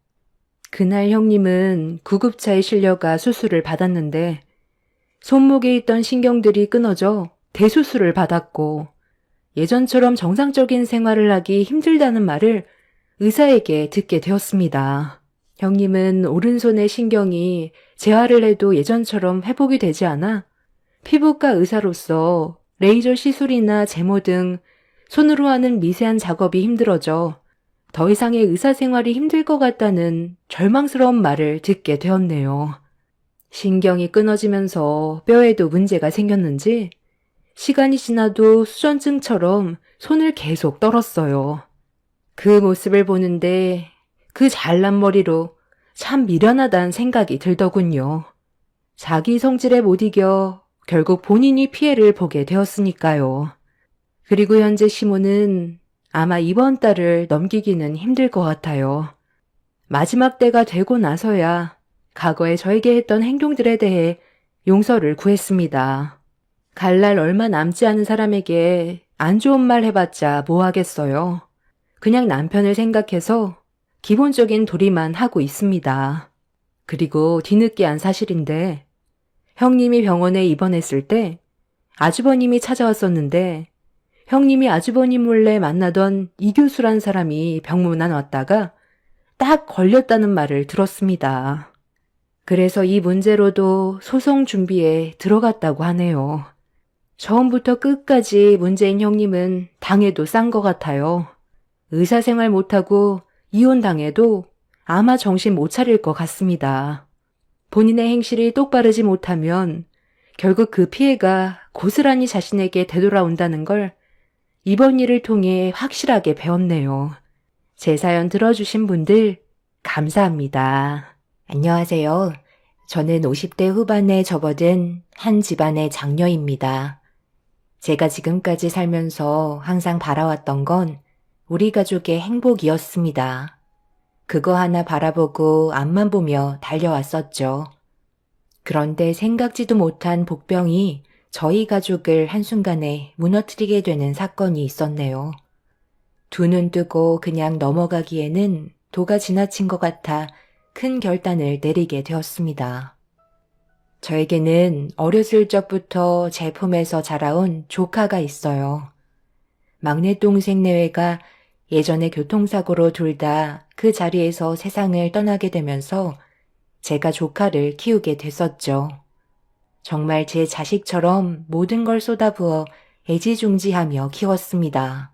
그날 형님은 구급차에 실려가 수술을 받았는데 손목에 있던 신경들이 끊어져 대수술을 받았고 예전처럼 정상적인 생활을 하기 힘들다는 말을 의사에게 듣게 되었습니다. 형님은 오른손의 신경이 재활을 해도 예전처럼 회복이 되지 않아 피부과 의사로서 레이저 시술이나 제모 등 손으로 하는 미세한 작업이 힘들어져 더 이상의 의사생활이 힘들 것 같다는 절망스러운 말을 듣게 되었네요. 신경이 끊어지면서 뼈에도 문제가 생겼는지 시간이 지나도 수전증처럼 손을 계속 떨었어요. 그 모습을 보는데 그 잘난 머리로 참 미련하다는 생각이 들더군요. 자기 성질에 못 이겨 결국 본인이 피해를 보게 되었으니까요. 그리고 현재 시모는 아마 이번 달을 넘기기는 힘들 것 같아요. 마지막 때가 되고 나서야 과거에 저에게 했던 행동들에 대해 용서를 구했습니다. 갈 날 얼마 남지 않은 사람에게 안 좋은 말 해봤자 뭐 하겠어요. 그냥 남편을 생각해서 기본적인 도리만 하고 있습니다. 그리고 뒤늦게한 사실인데 형님이 병원에 입원했을 때 아주버님이 찾아왔었는데 형님이 아주버님 몰래 만나던 이교수란 사람이 병문안 왔다가 딱 걸렸다는 말을 들었습니다. 그래서 이 문제로도 소송 준비에 들어갔다고 하네요. 처음부터 끝까지 문재인 형님은 당해도 싼 것 같아요. 의사생활 못하고 이혼당해도 아마 정신 못 차릴 것 같습니다. 본인의 행실이 똑바르지 못하면 결국 그 피해가 고스란히 자신에게 되돌아온다는 걸 이번 일을 통해 확실하게 배웠네요. 제 사연 들어주신 분들 감사합니다. 안녕하세요. 저는 50대 후반에 접어든 한 집안의 장녀입니다. 제가 지금까지 살면서 항상 바라왔던 건 우리 가족의 행복이었습니다. 그거 하나 바라보고 앞만 보며 달려왔었죠. 그런데 생각지도 못한 복병이 저희 가족을 한순간에 무너뜨리게 되는 사건이 있었네요. 두 눈 뜨고 그냥 넘어가기에는 도가 지나친 것 같아 큰 결단을 내리게 되었습니다. 저에게는 어렸을 적부터 제 품에서 자라온 조카가 있어요. 막내 동생 내외가 예전에 교통사고로 둘 다 그 자리에서 세상을 떠나게 되면서 제가 조카를 키우게 됐었죠. 정말 제 자식처럼 모든 걸 쏟아부어 애지중지하며 키웠습니다.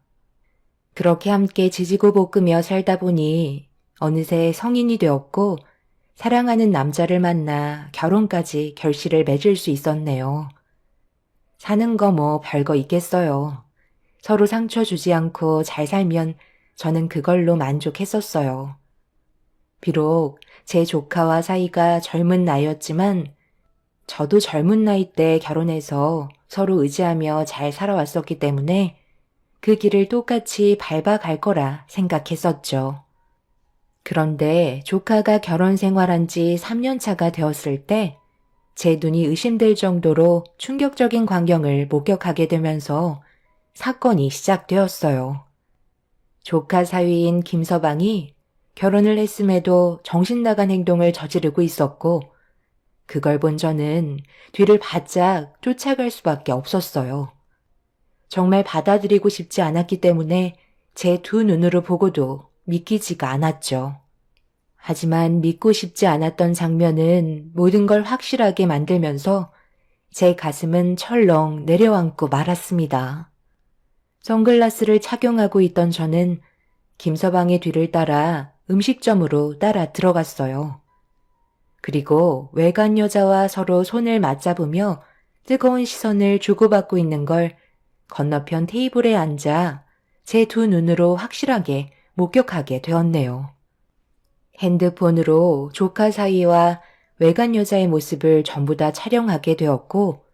그렇게 함께 지지고 볶으며 살다 보니 어느새 성인이 되었고 사랑하는 남자를 만나 결혼까지 결실을 맺을 수 있었네요. 사는 거 뭐 별거 있겠어요. 서로 상처 주지 않고 잘 살면 저는 그걸로 만족했었어요. 비록 제 조카와 사이가 젊은 나이였지만 저도 젊은 나이 때 결혼해서 서로 의지하며 잘 살아왔었기 때문에 그 길을 똑같이 밟아갈 거라 생각했었죠. 그런데 조카가 결혼 생활한 지 3년 차가 되었을 때 제 눈이 의심될 정도로 충격적인 광경을 목격하게 되면서 사건이 시작되었어요. 조카 사위인 김서방이 결혼을 했음에도 정신나간 행동을 저지르고 있었고 그걸 본 저는 뒤를 바짝 쫓아갈 수밖에 없었어요. 정말 받아들이고 싶지 않았기 때문에 제 두 눈으로 보고도 믿기지가 않았죠. 하지만 믿고 싶지 않았던 장면은 모든 걸 확실하게 만들면서 제 가슴은 철렁 내려앉고 말았습니다. 선글라스를 착용하고 있던 저는 김서방의 뒤를 따라 음식점으로 따라 들어갔어요. 그리고 외간 여자와 서로 손을 맞잡으며 뜨거운 시선을 주고받고 있는 걸 건너편 테이블에 앉아 제 두 눈으로 확실하게 목격하게 되었네요. 핸드폰으로 조카 사이와 외간 여자의 모습을 전부 다 촬영하게 되었고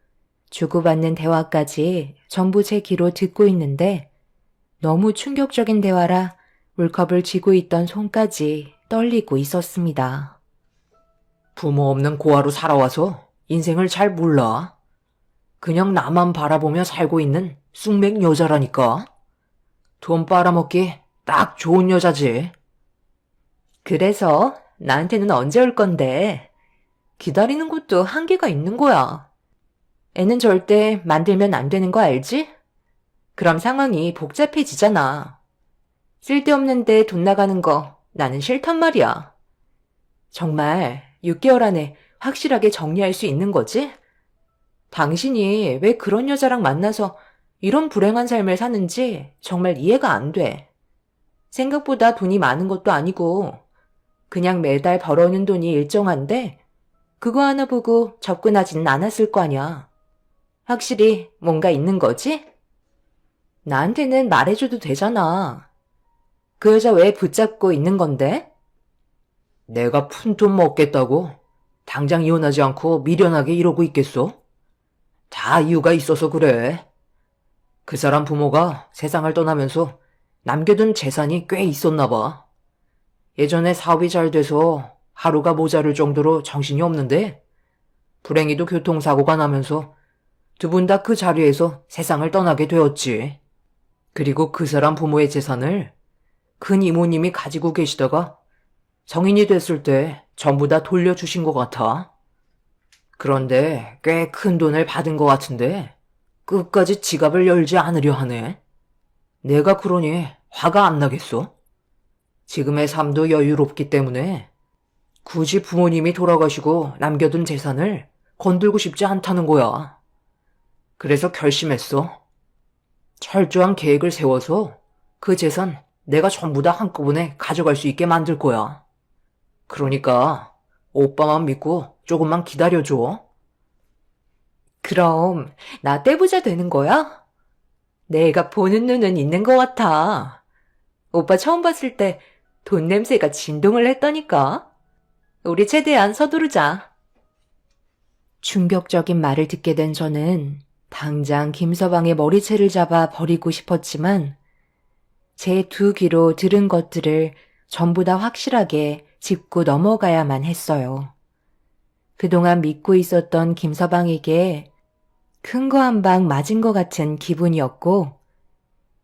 주고받는 대화까지 전부 제 귀로 듣고 있는데 너무 충격적인 대화라 물컵을 쥐고 있던 손까지 떨리고 있었습니다. 부모 없는 고아로 살아와서 인생을 잘 몰라. 그냥 나만 바라보며 살고 있는 쑥맥 여자라니까. 돈 빨아먹기 딱 좋은 여자지. 그래서 나한테는 언제 올 건데? 기다리는 것도 한계가 있는 거야. 애는 절대 만들면 안 되는 거 알지? 그럼 상황이 복잡해지잖아. 쓸데없는데 돈 나가는 거 나는 싫단 말이야. 정말 6개월 안에 확실하게 정리할 수 있는 거지? 당신이 왜 그런 여자랑 만나서 이런 불행한 삶을 사는지 정말 이해가 안 돼. 생각보다 돈이 많은 것도 아니고 그냥 매달 벌어오는 돈이 일정한데 그거 하나 보고 접근하지는 않았을 거 아니야. 확실히 뭔가 있는 거지? 나한테는 말해줘도 되잖아. 그 여자 왜 붙잡고 있는 건데? 내가 푼돈 먹겠다고 당장 이혼하지 않고 미련하게 이러고 있겠어? 다 이유가 있어서 그래. 그 사람 부모가 세상을 떠나면서 남겨둔 재산이 꽤 있었나 봐. 예전에 사업이 잘 돼서 하루가 모자랄 정도로 정신이 없는데 불행히도 교통사고가 나면서 두 분 다 그 자리에서 세상을 떠나게 되었지. 그리고 그 사람 부모의 재산을 큰 이모님이 가지고 계시다가 성인이 됐을 때 전부 다 돌려주신 것 같아. 그런데 꽤 큰 돈을 받은 것 같은데 끝까지 지갑을 열지 않으려 하네. 내가 그러니 화가 안 나겠어? 지금의 삶도 여유롭기 때문에 굳이 부모님이 돌아가시고 남겨둔 재산을 건들고 싶지 않다는 거야. 그래서 결심했어. 철저한 계획을 세워서 그 재산 내가 전부 다 한꺼번에 가져갈 수 있게 만들 거야. 그러니까 오빠만 믿고 조금만 기다려줘. 그럼 나 떼부자 되는 거야? 내가 보는 눈은 있는 것 같아. 오빠 처음 봤을 때 돈 냄새가 진동을 했다니까. 우리 최대한 서두르자. 충격적인 말을 듣게 된 저는 당장 김서방의 머리채를 잡아 버리고 싶었지만 제 두 귀로 들은 것들을 전부 다 확실하게 짚고 넘어가야만 했어요. 그동안 믿고 있었던 김서방에게 큰 거 한 방 맞은 것 같은 기분이었고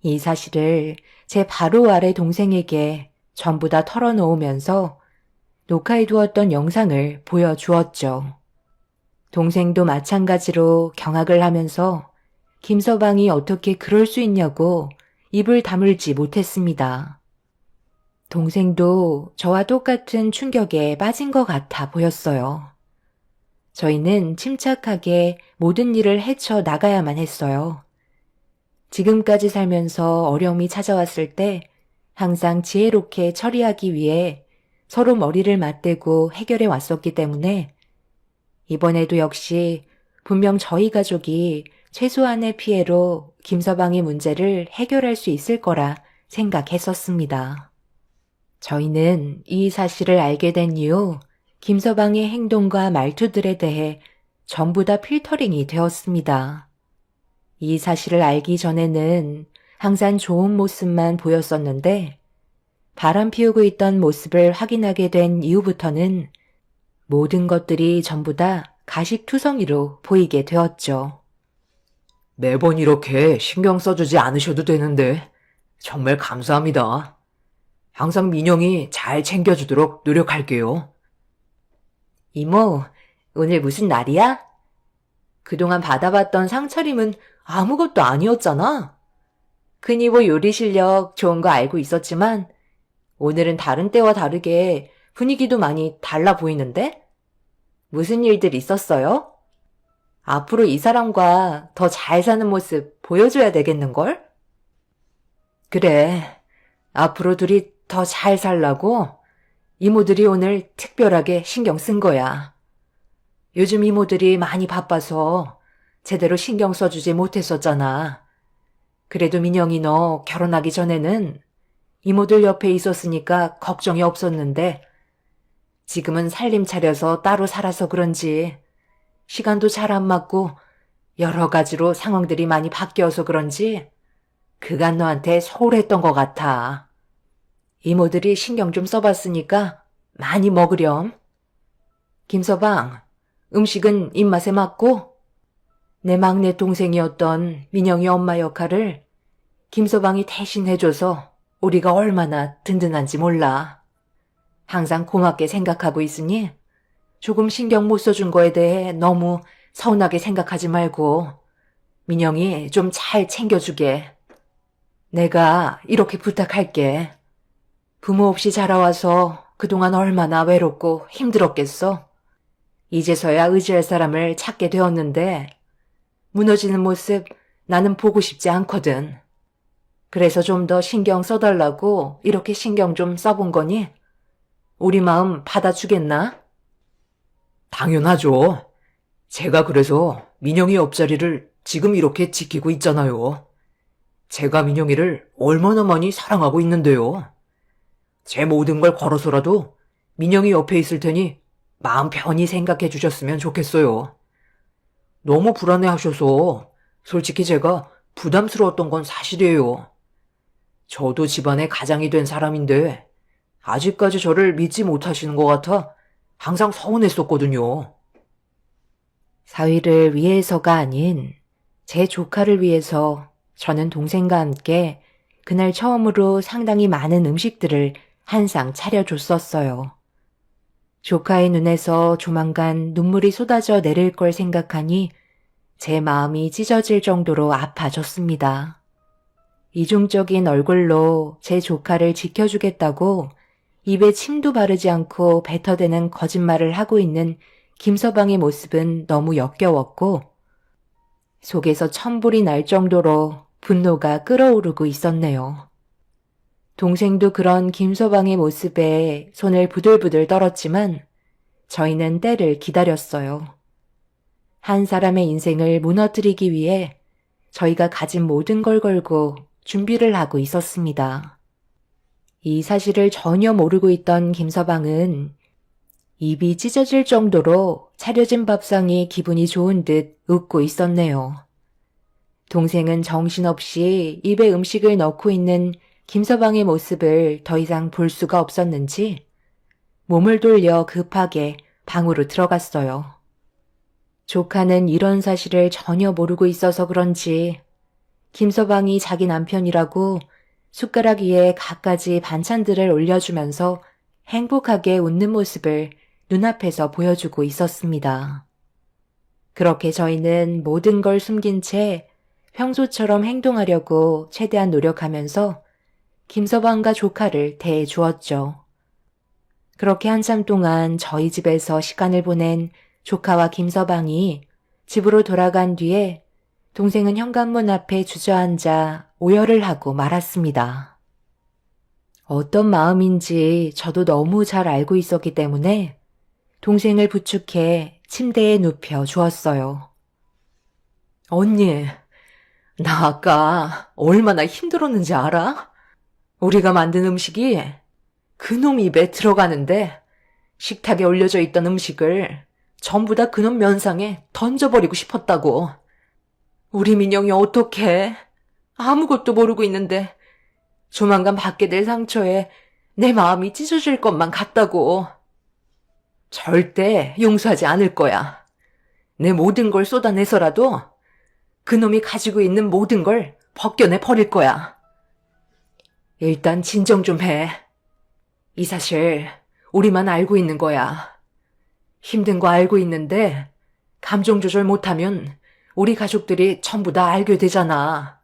이 사실을 제 바로 아래 동생에게 전부 다 털어놓으면서 녹화해두었던 영상을 보여주었죠. 동생도 마찬가지로 경악을 하면서 김서방이 어떻게 그럴 수 있냐고 입을 다물지 못했습니다. 동생도 저와 똑같은 충격에 빠진 것 같아 보였어요. 저희는 침착하게 모든 일을 헤쳐 나가야만 했어요. 지금까지 살면서 어려움이 찾아왔을 때 항상 지혜롭게 처리하기 위해 서로 머리를 맞대고 해결해 왔었기 때문에 이번에도 역시 분명 저희 가족이 최소한의 피해로 김서방의 문제를 해결할 수 있을 거라 생각했었습니다. 저희는 이 사실을 알게 된 이후 김서방의 행동과 말투들에 대해 전부 다 필터링이 되었습니다. 이 사실을 알기 전에는 항상 좋은 모습만 보였었는데 바람 피우고 있던 모습을 확인하게 된 이후부터는 모든 것들이 전부 다 가식투성이로 보이게 되었죠. 매번 이렇게 신경 써주지 않으셔도 되는데 정말 감사합니다. 항상 민영이 잘 챙겨주도록 노력할게요. 이모, 오늘 무슨 날이야? 그동안 받아봤던 상차림은 아무것도 아니었잖아. 흔히 뭐 요리 실력 좋은 거 알고 있었지만 오늘은 다른 때와 다르게 분위기도 많이 달라 보이는데? 무슨 일들 있었어요? 앞으로 이 사람과 더 잘 사는 모습 보여줘야 되겠는걸? 그래, 앞으로 둘이 더 잘 살라고 이모들이 오늘 특별하게 신경 쓴 거야. 요즘 이모들이 많이 바빠서 제대로 신경 써주지 못했었잖아. 그래도 민영이 너 결혼하기 전에는 이모들 옆에 있었으니까 걱정이 없었는데 지금은 살림 차려서 따로 살아서 그런지 시간도 잘 안 맞고 여러 가지로 상황들이 많이 바뀌어서 그런지 그간 너한테 소홀했던 것 같아. 이모들이 신경 좀 써봤으니까 많이 먹으렴. 김서방, 음식은 입맛에 맞고 내 막내 동생이었던 민영이 엄마 역할을 김서방이 대신 해줘서 우리가 얼마나 든든한지 몰라. 항상 고맙게 생각하고 있으니 조금 신경 못 써준 거에 대해 너무 서운하게 생각하지 말고 민영이 좀 잘 챙겨주게. 내가 이렇게 부탁할게. 부모 없이 자라와서 그동안 얼마나 외롭고 힘들었겠어. 이제서야 의지할 사람을 찾게 되었는데 무너지는 모습 나는 보고 싶지 않거든. 그래서 좀 더 신경 써달라고 이렇게 신경 좀 써본 거니? 우리 마음 받아주겠나? 당연하죠. 제가 그래서 민영이 옆자리를 지금 이렇게 지키고 있잖아요. 제가 민영이를 얼마나 많이 사랑하고 있는데요. 제 모든 걸 걸어서라도 민영이 옆에 있을 테니 마음 편히 생각해 주셨으면 좋겠어요. 너무 불안해 하셔서 솔직히 제가 부담스러웠던 건 사실이에요. 저도 집안의 가장이 된 사람인데 아직까지 저를 믿지 못하시는 것 같아 항상 서운했었거든요. 사위를 위해서가 아닌 제 조카를 위해서 저는 동생과 함께 그날 처음으로 상당히 많은 음식들을 한 상 차려줬었어요. 조카의 눈에서 조만간 눈물이 쏟아져 내릴 걸 생각하니 제 마음이 찢어질 정도로 아파졌습니다. 이중적인 얼굴로 제 조카를 지켜주겠다고 입에 침도 바르지 않고 뱉어대는 거짓말을 하고 있는 김서방의 모습은 너무 역겨웠고 속에서 천불이 날 정도로 분노가 끓어오르고 있었네요. 동생도 그런 김서방의 모습에 손을 부들부들 떨었지만 저희는 때를 기다렸어요. 한 사람의 인생을 무너뜨리기 위해 저희가 가진 모든 걸 걸고 준비를 하고 있었습니다. 이 사실을 전혀 모르고 있던 김서방은 입이 찢어질 정도로 차려진 밥상이 기분이 좋은 듯 웃고 있었네요. 동생은 정신없이 입에 음식을 넣고 있는 김서방의 모습을 더 이상 볼 수가 없었는지 몸을 돌려 급하게 방으로 들어갔어요. 조카는 이런 사실을 전혀 모르고 있어서 그런지 김서방이 자기 남편이라고 숟가락 위에 갖가지 반찬들을 올려주면서 행복하게 웃는 모습을 눈앞에서 보여주고 있었습니다. 그렇게 저희는 모든 걸 숨긴 채 평소처럼 행동하려고 최대한 노력하면서 김서방과 조카를 대해 주었죠. 그렇게 한참 동안 저희 집에서 시간을 보낸 조카와 김서방이 집으로 돌아간 뒤에 동생은 현관문 앞에 주저앉아 오열을 하고 말았습니다. 어떤 마음인지 저도 너무 잘 알고 있었기 때문에 동생을 부축해 침대에 눕혀 주었어요. 언니, 나 아까 얼마나 힘들었는지 알아? 우리가 만든 음식이 그놈 입에 들어가는데 식탁에 올려져 있던 음식을 전부 다 그놈 면상에 던져버리고 싶었다고. 우리 민영이 어떡해? 아무것도 모르고 있는데 조만간 받게 될 상처에 내 마음이 찢어질 것만 같다고. 절대 용서하지 않을 거야. 내 모든 걸 쏟아내서라도 그놈이 가지고 있는 모든 걸 벗겨내 버릴 거야. 일단 진정 좀 해. 이 사실 우리만 알고 있는 거야. 힘든 거 알고 있는데 감정 조절 못하면 우리 가족들이 전부 다 알게 되잖아.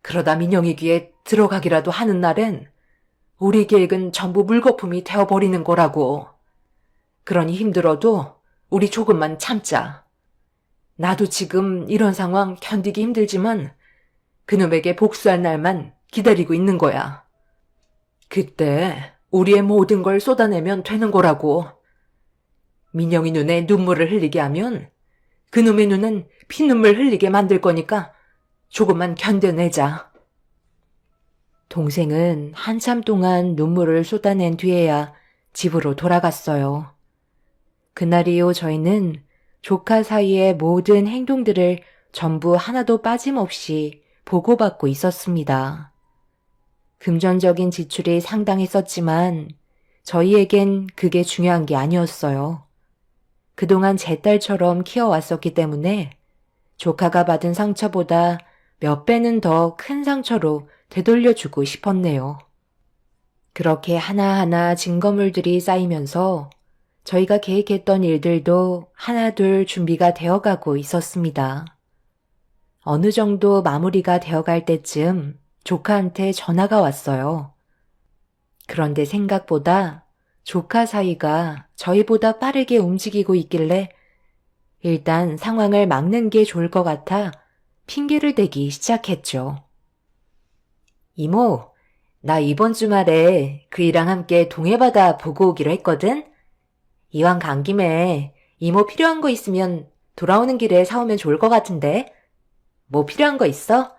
그러다 민영이 귀에 들어가기라도 하는 날엔 우리 계획은 전부 물거품이 되어버리는 거라고. 그러니 힘들어도 우리 조금만 참자. 나도 지금 이런 상황 견디기 힘들지만 그놈에게 복수할 날만 기다리고 있는 거야. 그때 우리의 모든 걸 쏟아내면 되는 거라고. 민영이 눈에 눈물을 흘리게 하면 그놈의 눈은 피눈물 흘리게 만들 거니까 조금만 견뎌내자. 동생은 한참 동안 눈물을 쏟아낸 뒤에야 집으로 돌아갔어요. 그날 이후 저희는 조카 사이의 모든 행동들을 전부 하나도 빠짐없이 보고받고 있었습니다. 금전적인 지출이 상당했었지만 저희에겐 그게 중요한 게 아니었어요. 그동안 제 딸처럼 키워왔었기 때문에 조카가 받은 상처보다 몇 배는 더 큰 상처로 되돌려주고 싶었네요. 그렇게 하나하나 증거물들이 쌓이면서 저희가 계획했던 일들도 하나둘 준비가 되어가고 있었습니다. 어느 정도 마무리가 되어갈 때쯤 조카한테 전화가 왔어요. 그런데 생각보다 조카 사이가 저희보다 빠르게 움직이고 있길래 일단 상황을 막는 게 좋을 것 같아 핑계를 대기 시작했죠. 이모, 나 이번 주말에 그이랑 함께 동해바다 보고 오기로 했거든? 이왕 간 김에 이모 필요한 거 있으면 돌아오는 길에 사오면 좋을 것 같은데? 뭐 필요한 거 있어?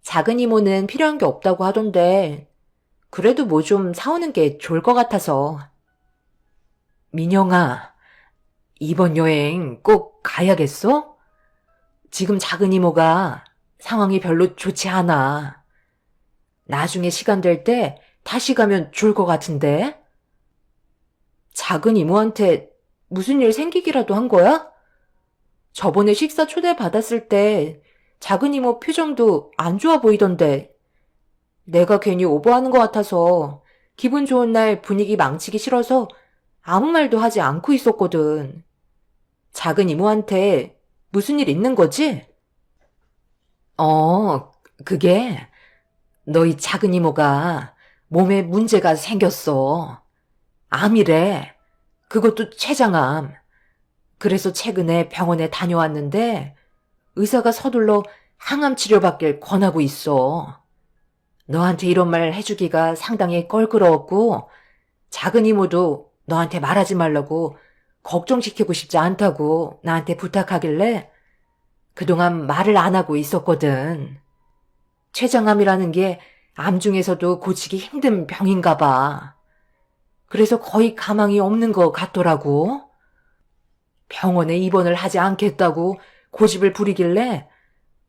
작은 이모는 필요한 게 없다고 하던데 그래도 뭐 좀 사오는 게 좋을 것 같아서. 민영아, 이번 여행 꼭 가야겠어? 지금 작은 이모가 상황이 별로 좋지 않아. 나중에 시간 될 때 다시 가면 좋을 것 같은데? 작은 이모한테 무슨 일 생기기라도 한 거야? 저번에 식사 초대 받았을 때 작은 이모 표정도 안 좋아 보이던데 내가 괜히 오버하는 것 같아서 기분 좋은 날 분위기 망치기 싫어서 아무 말도 하지 않고 있었거든. 작은 이모한테 무슨 일 있는 거지? 그게 너희 작은 이모가 몸에 문제가 생겼어. 암이래. 그것도 췌장암. 그래서 최근에 병원에 다녀왔는데 의사가 서둘러 항암 치료받길 권하고 있어. 너한테 이런 말 해주기가 상당히 껄끄러웠고 작은 이모도 너한테 말하지 말라고 걱정시키고 싶지 않다고 나한테 부탁하길래 그동안 말을 안 하고 있었거든. 췌장암이라는 게 암 중에서도 고치기 힘든 병인가 봐. 그래서 거의 가망이 없는 것 같더라고. 병원에 입원을 하지 않겠다고 고집을 부리길래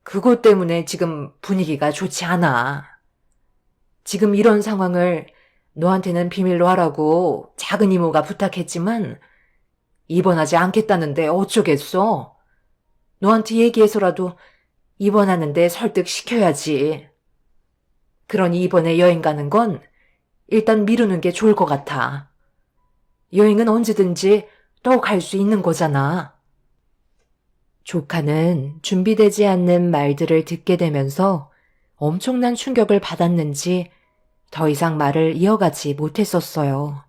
그것 때문에 지금 분위기가 좋지 않아. 지금 이런 상황을 너한테는 비밀로 하라고 작은 이모가 부탁했지만 입원하지 않겠다는데 어쩌겠어. 너한테 얘기해서라도 입원하는데 설득시켜야지. 그러니 이번에 여행 가는 건 일단 미루는 게 좋을 것 같아. 여행은 언제든지 또 갈 수 있는 거잖아. 조카는 준비되지 않는 말들을 듣게 되면서 엄청난 충격을 받았는지 더 이상 말을 이어가지 못했었어요.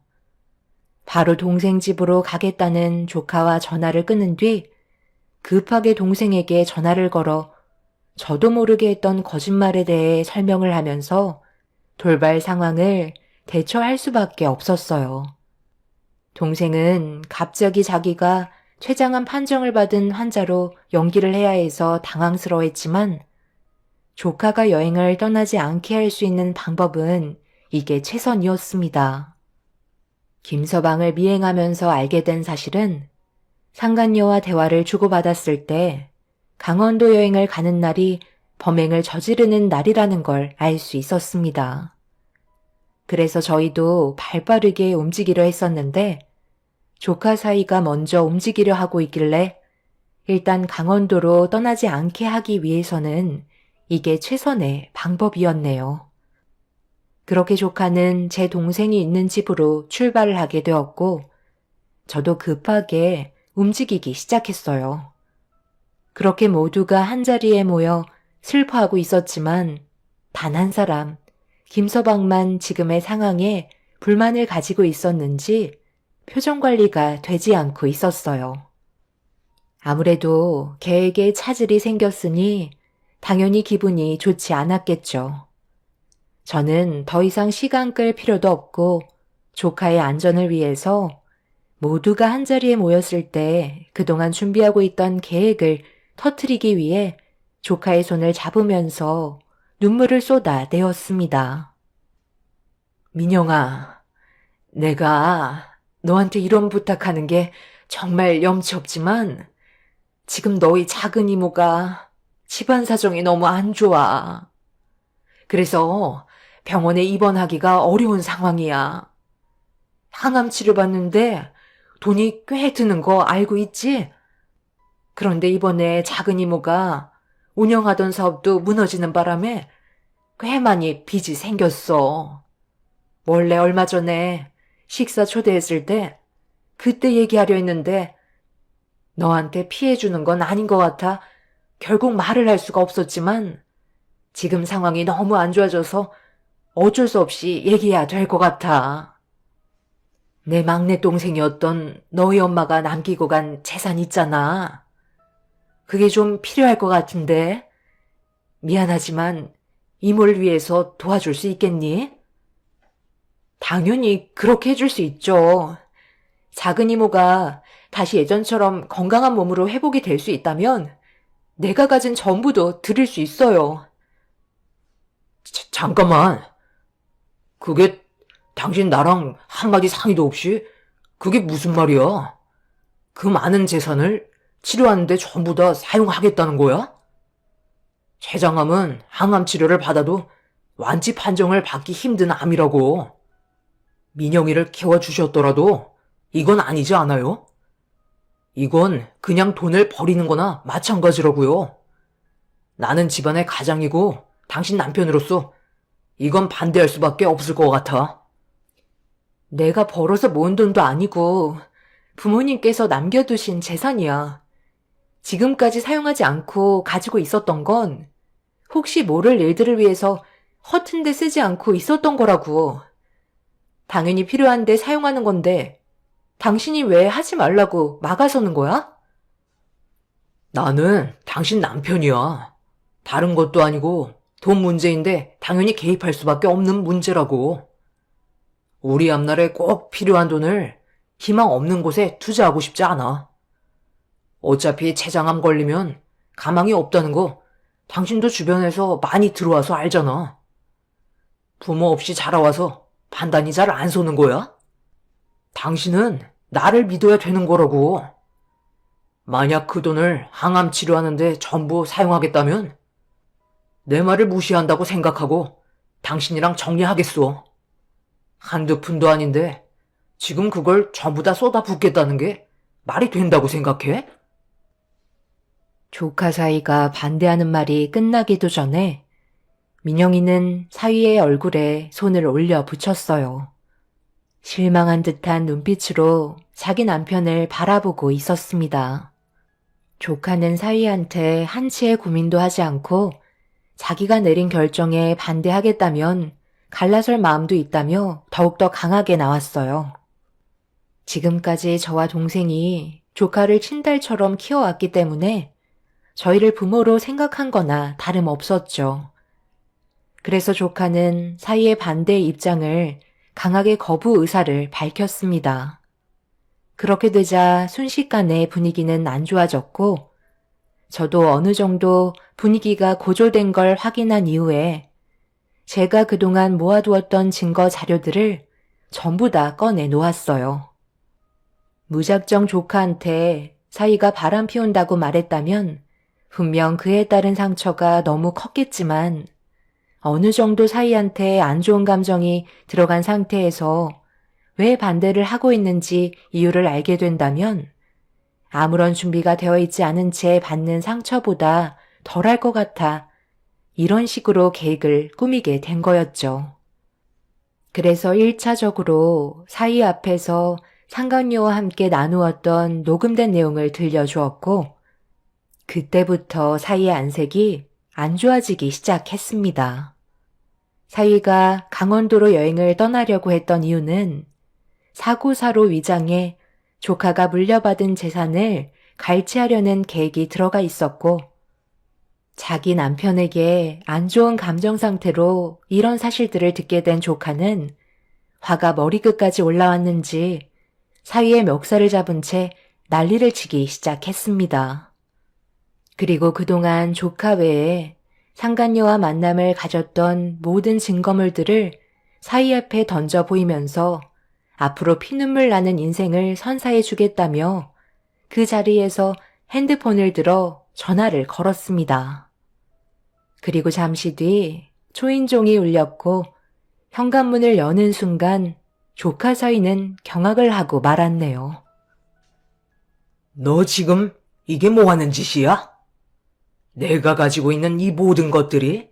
바로 동생 집으로 가겠다는 조카와 전화를 끊은 뒤 급하게 동생에게 전화를 걸어 저도 모르게 했던 거짓말에 대해 설명을 하면서 돌발 상황을 대처할 수밖에 없었어요. 동생은 갑자기 자기가 췌장암 판정을 받은 환자로 연기를 해야 해서 당황스러워했지만 조카가 여행을 떠나지 않게 할 수 있는 방법은 이게 최선이었습니다. 김서방을 미행하면서 알게 된 사실은 상간녀와 대화를 주고받았을 때 강원도 여행을 가는 날이 범행을 저지르는 날이라는 걸 알 수 있었습니다. 그래서 저희도 발빠르게 움직이려 했었는데 조카 사이가 먼저 움직이려 하고 있길래 일단 강원도로 떠나지 않게 하기 위해서는 이게 최선의 방법이었네요. 그렇게 조카는 제 동생이 있는 집으로 출발을 하게 되었고 저도 급하게 움직이기 시작했어요. 그렇게 모두가 한자리에 모여 슬퍼하고 있었지만 단 한 사람, 김서방만 지금의 상황에 불만을 가지고 있었는지 표정 관리가 되지 않고 있었어요. 아무래도 계획에 차질이 생겼으니 당연히 기분이 좋지 않았겠죠. 저는 더 이상 시간 끌 필요도 없고 조카의 안전을 위해서 모두가 한자리에 모였을 때 그동안 준비하고 있던 계획을 터뜨리기 위해 조카의 손을 잡으면서 눈물을 쏟아내었습니다. 민영아, 내가 너한테 이런 부탁하는 게 정말 염치 없지만 지금 너희 작은 이모가 집안 사정이 너무 안 좋아. 그래서 병원에 입원하기가 어려운 상황이야. 항암 치료받는데 돈이 꽤 드는 거 알고 있지? 그런데 이번에 작은 이모가 운영하던 사업도 무너지는 바람에 꽤 많이 빚이 생겼어. 원래 얼마 전에 식사 초대했을 때 그때 얘기하려 했는데 너한테 피해 주는 건 아닌 것 같아 결국 말을 할 수가 없었지만 지금 상황이 너무 안 좋아져서 어쩔 수 없이 얘기해야 될 것 같아. 내 막내 동생이었던 너희 엄마가 남기고 간 재산 있잖아. 그게 좀 필요할 것 같은데 미안하지만 이모를 위해서 도와줄 수 있겠니? 당연히 그렇게 해줄 수 있죠. 작은 이모가 다시 예전처럼 건강한 몸으로 회복이 될 수 있다면 내가 가진 전부도 드릴 수 있어요. 잠깐만. 그게 당신 나랑 한마디 상의도 없이 그게 무슨 말이야? 그 많은 재산을 치료하는데 전부 다 사용하겠다는 거야? 췌장암은 항암 치료를 받아도 완치 판정을 받기 힘든 암이라고. 민영이를 키워주셨더라도 이건 아니지 않아요? 이건 그냥 돈을 버리는 거나 마찬가지라고요. 나는 집안의 가장이고 당신 남편으로서 이건 반대할 수밖에 없을 것 같아. 내가 벌어서 모은 돈도 아니고 부모님께서 남겨두신 재산이야. 지금까지 사용하지 않고 가지고 있었던 건 혹시 모를 일들을 위해서 허튼 데 쓰지 않고 있었던 거라고. 당연히 필요한데 사용하는 건데 당신이 왜 하지 말라고 막아서는 거야? 나는 당신 남편이야. 다른 것도 아니고 돈 문제인데 당연히 개입할 수밖에 없는 문제라고. 우리 앞날에 꼭 필요한 돈을 희망 없는 곳에 투자하고 싶지 않아. 어차피 췌장암 걸리면 가망이 없다는 거 당신도 주변에서 많이 들어와서 알잖아. 부모 없이 자라와서 판단이 잘 안 서는 거야? 당신은 나를 믿어야 되는 거라고. 만약 그 돈을 항암 치료하는데 전부 사용하겠다면 내 말을 무시한다고 생각하고 당신이랑 정리하겠소. 한두 푼도 아닌데 지금 그걸 전부 다 쏟아붓겠다는 게 말이 된다고 생각해? 조카 사이가 반대하는 말이 끝나기도 전에 민영이는 사위의 얼굴에 손을 올려 붙였어요. 실망한 듯한 눈빛으로 자기 남편을 바라보고 있었습니다. 조카는 사위한테 한치의 고민도 하지 않고 자기가 내린 결정에 반대하겠다면 갈라설 마음도 있다며 더욱더 강하게 나왔어요. 지금까지 저와 동생이 조카를 친딸처럼 키워왔기 때문에 저희를 부모로 생각한 거나 다름없었죠. 그래서 조카는 사위의 반대 입장을 강하게 거부 의사를 밝혔습니다. 그렇게 되자 순식간에 분위기는 안 좋아졌고 저도 어느 정도 분위기가 고조된 걸 확인한 이후에 제가 그동안 모아두었던 증거 자료들을 전부 다 꺼내 놓았어요. 무작정 조카한테 사위가 바람 피운다고 말했다면 분명 그에 따른 상처가 너무 컸겠지만 어느 정도 사위한테 안 좋은 감정이 들어간 상태에서 왜 반대를 하고 있는지 이유를 알게 된다면 아무런 준비가 되어 있지 않은 채 받는 상처보다 덜할 것 같아 이런 식으로 계획을 꾸미게 된 거였죠. 그래서 1차적으로 사위 앞에서 상간녀와 함께 나누었던 녹음된 내용을 들려주었고 그때부터 사위의 안색이 안 좋아지기 시작했습니다. 사위가 강원도로 여행을 떠나려고 했던 이유는 사고사로 위장해 조카가 물려받은 재산을 갈취하려는 계획이 들어가 있었고 자기 남편에게 안 좋은 감정 상태로 이런 사실들을 듣게 된 조카는 화가 머리끝까지 올라왔는지 사위의 멱살을 잡은 채 난리를 치기 시작했습니다. 그리고 그동안 조카 외에 상간녀와 만남을 가졌던 모든 증거물들을 사위 앞에 던져 보이면서 앞으로 피눈물 나는 인생을 선사해 주겠다며 그 자리에서 핸드폰을 들어 전화를 걸었습니다. 그리고 잠시 뒤 초인종이 울렸고 현관문을 여는 순간 조카 사위는 경악을 하고 말았네요. 너 지금 이게 뭐 하는 짓이야? 내가 가지고 있는 이 모든 것들이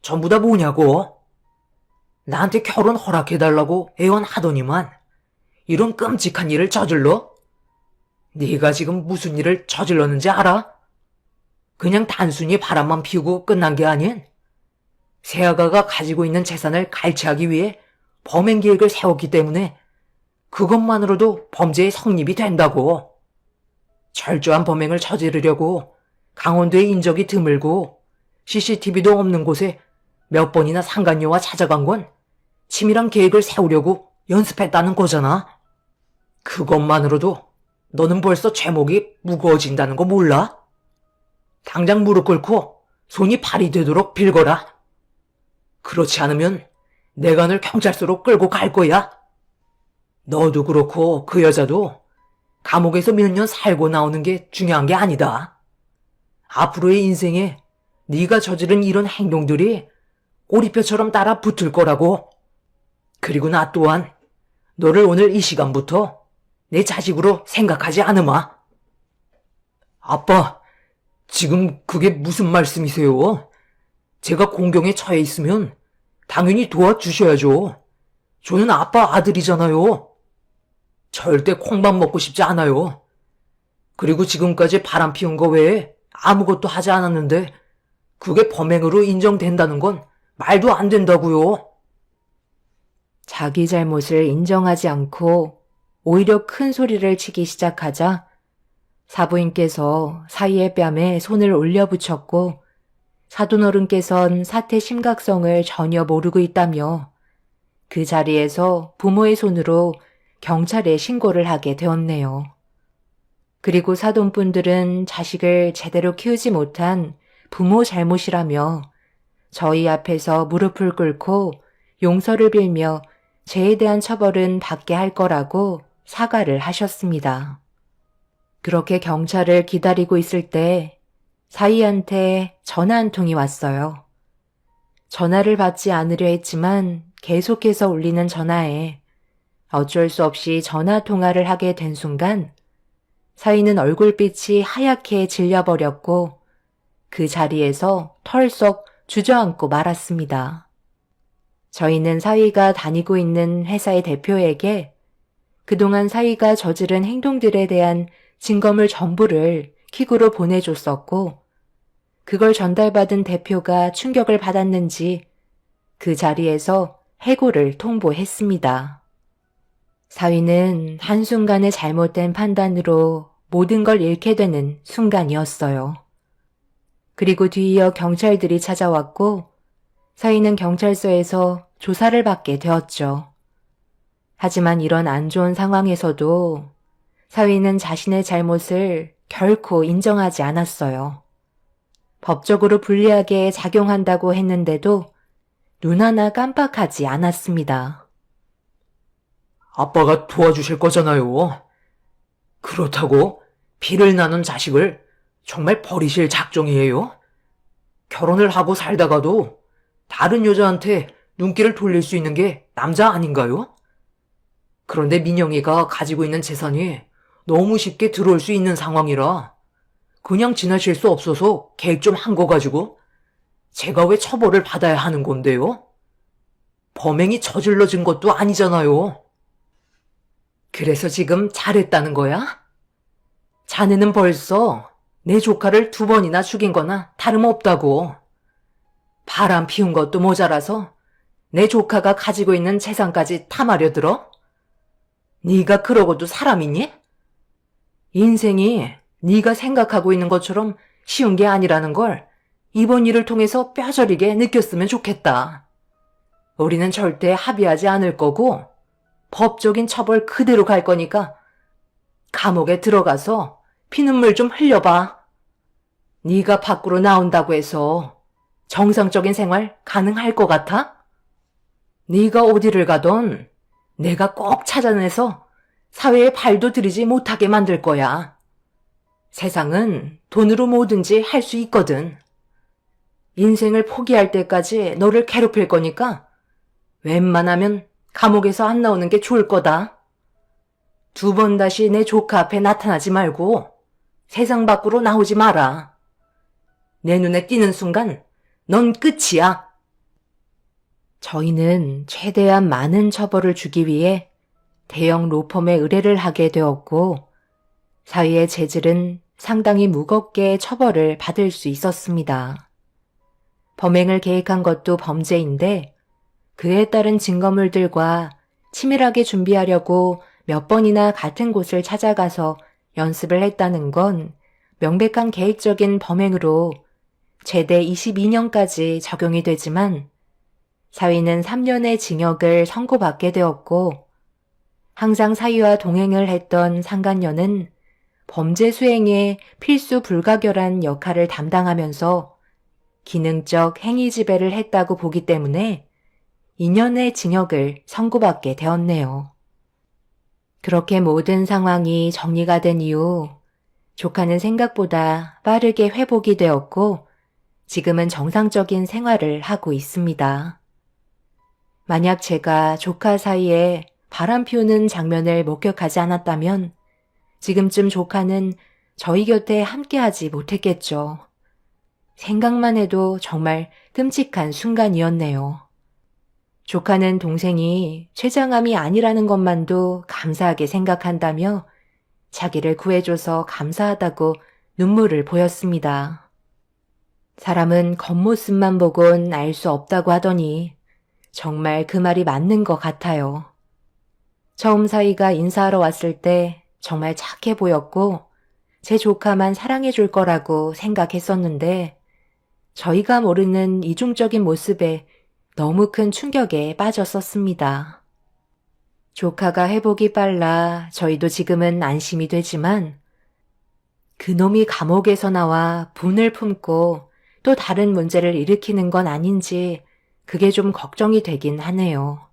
전부 다 뭐냐고? 나한테 결혼 허락해달라고 애원하더니만 이런 끔찍한 일을 저질러? 네가 지금 무슨 일을 저질렀는지 알아? 그냥 단순히 바람만 피우고 끝난 게 아닌 새아가가 가지고 있는 재산을 갈취하기 위해 범행 계획을 세웠기 때문에 그것만으로도 범죄의 성립이 된다고. 철저한 범행을 저지르려고 강원도에 인적이 드물고 CCTV도 없는 곳에 몇 번이나 상간녀와 찾아간 건 치밀한 계획을 세우려고 연습했다는 거잖아. 그것만으로도 너는 벌써 죄목이 무거워진다는 거 몰라? 당장 무릎 꿇고 손이 발이 되도록 빌거라. 그렇지 않으면 내가 널 경찰서로 끌고 갈 거야. 너도 그렇고 그 여자도 감옥에서 몇 년 살고 나오는 게 중요한 게 아니다. 앞으로의 인생에 네가 저지른 이런 행동들이 꼬리뼈처럼 따라 붙을 거라고. 그리고 나 또한 너를 오늘 이 시간부터 내 자식으로 생각하지 않으마. 아빠, 지금 그게 무슨 말씀이세요? 제가 공경에 처해 있으면 당연히 도와주셔야죠. 저는 아빠 아들이잖아요. 절대 콩밥 먹고 싶지 않아요. 그리고 지금까지 바람 피운 거 외에 아무것도 하지 않았는데 그게 범행으로 인정된다는 건 말도 안 된다고요. 자기 잘못을 인정하지 않고 오히려 큰 소리를 치기 시작하자 사부인께서 사위의 뺨에 손을 올려붙였고 사돈어른께선 사태 심각성을 전혀 모르고 있다며 그 자리에서 부모의 손으로 경찰에 신고를 하게 되었네요. 그리고 사돈분들은 자식을 제대로 키우지 못한 부모 잘못이라며 저희 앞에서 무릎을 꿇고 용서를 빌며 죄에 대한 처벌은 받게 할 거라고 사과를 하셨습니다. 그렇게 경찰을 기다리고 있을 때 사위한테 전화 한 통이 왔어요. 전화를 받지 않으려 했지만 계속해서 울리는 전화에 어쩔 수 없이 전화 통화를 하게 된 순간 사위는 얼굴빛이 하얗게 질려버렸고 그 자리에서 털썩 주저앉고 말았습니다. 저희는 사위가 다니고 있는 회사의 대표에게 그동안 사위가 저지른 행동들에 대한 증거물 전부를 퀵으로 보내줬었고 그걸 전달받은 대표가 충격을 받았는지 그 자리에서 해고를 통보했습니다. 사위는 한순간의 잘못된 판단으로 모든 걸 잃게 되는 순간이었어요. 그리고 뒤이어 경찰들이 찾아왔고 사위는 경찰서에서 조사를 받게 되었죠. 하지만 이런 안 좋은 상황에서도 사위는 자신의 잘못을 결코 인정하지 않았어요. 법적으로 불리하게 작용한다고 했는데도 눈 하나 깜빡하지 않았습니다. 아빠가 도와주실 거잖아요. 그렇다고 피를 나눈 자식을 정말 버리실 작정이에요? 결혼을 하고 살다가도 다른 여자한테 눈길을 돌릴 수 있는 게 남자 아닌가요? 그런데 민영이가 가지고 있는 재산이 너무 쉽게 들어올 수 있는 상황이라 그냥 지나칠 수 없어서 계획 좀 한 거 가지고 제가 왜 처벌을 받아야 하는 건데요? 범행이 저질러진 것도 아니잖아요. 그래서 지금 잘했다는 거야? 자네는 벌써 내 조카를 2번이나 죽인 거나 다름없다고. 바람 피운 것도 모자라서 내 조카가 가지고 있는 재산까지 탐하려 들어? 네가 그러고도 사람이니? 인생이 네가 생각하고 있는 것처럼 쉬운 게 아니라는 걸 이번 일을 통해서 뼈저리게 느꼈으면 좋겠다. 우리는 절대 합의하지 않을 거고 법적인 처벌 그대로 갈 거니까 감옥에 들어가서 피눈물 좀 흘려봐. 네가 밖으로 나온다고 해서 정상적인 생활 가능할 것 같아? 네가 어디를 가던 내가 꼭 찾아내서 사회에 발도 들이지 못하게 만들 거야. 세상은 돈으로 뭐든지 할 수 있거든. 인생을 포기할 때까지 너를 괴롭힐 거니까 웬만하면 감옥에서 안 나오는 게 좋을 거다. 2번 다시 내 조카 앞에 나타나지 말고 세상 밖으로 나오지 마라. 내 눈에 띄는 순간 넌 끝이야. 저희는 최대한 많은 처벌을 주기 위해 대형 로펌에 의뢰를 하게 되었고 사위의 재질은 상당히 무겁게 처벌을 받을 수 있었습니다. 범행을 계획한 것도 범죄인데 그에 따른 증거물들과 치밀하게 준비하려고 몇 번이나 같은 곳을 찾아가서 연습을 했다는 건 명백한 계획적인 범행으로 최대 22년까지 적용이 되지만 사위는 3년의 징역을 선고받게 되었고 항상 사위와 동행을 했던 상간녀는 범죄 수행에 필수 불가결한 역할을 담당하면서 기능적 행위 지배를 했다고 보기 때문에 2년의 징역을 선고받게 되었네요. 그렇게 모든 상황이 정리가 된 이후 조카는 생각보다 빠르게 회복이 되었고 지금은 정상적인 생활을 하고 있습니다. 만약 제가 조카 사이에 바람 피우는 장면을 목격하지 않았다면 지금쯤 조카는 저희 곁에 함께하지 못했겠죠. 생각만 해도 정말 끔찍한 순간이었네요. 조카는 동생이 췌장암이 아니라는 것만도 감사하게 생각한다며 자기를 구해줘서 감사하다고 눈물을 보였습니다. 사람은 겉모습만 보곤 알 수 없다고 하더니 정말 그 말이 맞는 것 같아요. 처음 사위가 인사하러 왔을 때 정말 착해 보였고 제 조카만 사랑해 줄 거라고 생각했었는데 저희가 모르는 이중적인 모습에 너무 큰 충격에 빠졌었습니다. 조카가 회복이 빨라 저희도 지금은 안심이 되지만 그놈이 감옥에서 나와 분을 품고 또 다른 문제를 일으키는 건 아닌지 그게 좀 걱정이 되긴 하네요.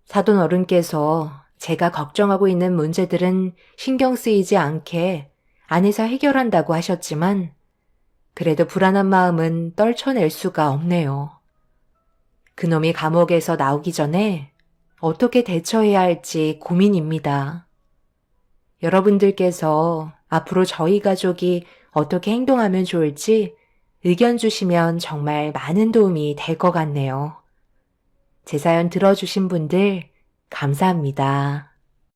사돈 어른께서 제가 걱정하고 있는 문제들은 신경 쓰이지 않게 안에서 해결한다고 하셨지만 그래도 불안한 마음은 떨쳐낼 수가 없네요. 그놈이 감옥에서 나오기 전에 어떻게 대처해야 할지 고민입니다. 여러분들께서 앞으로 저희 가족이 어떻게 행동하면 좋을지 의견 주시면 정말 많은 도움이 될 것 같네요. 제 사연 들어주신 분들 감사합니다.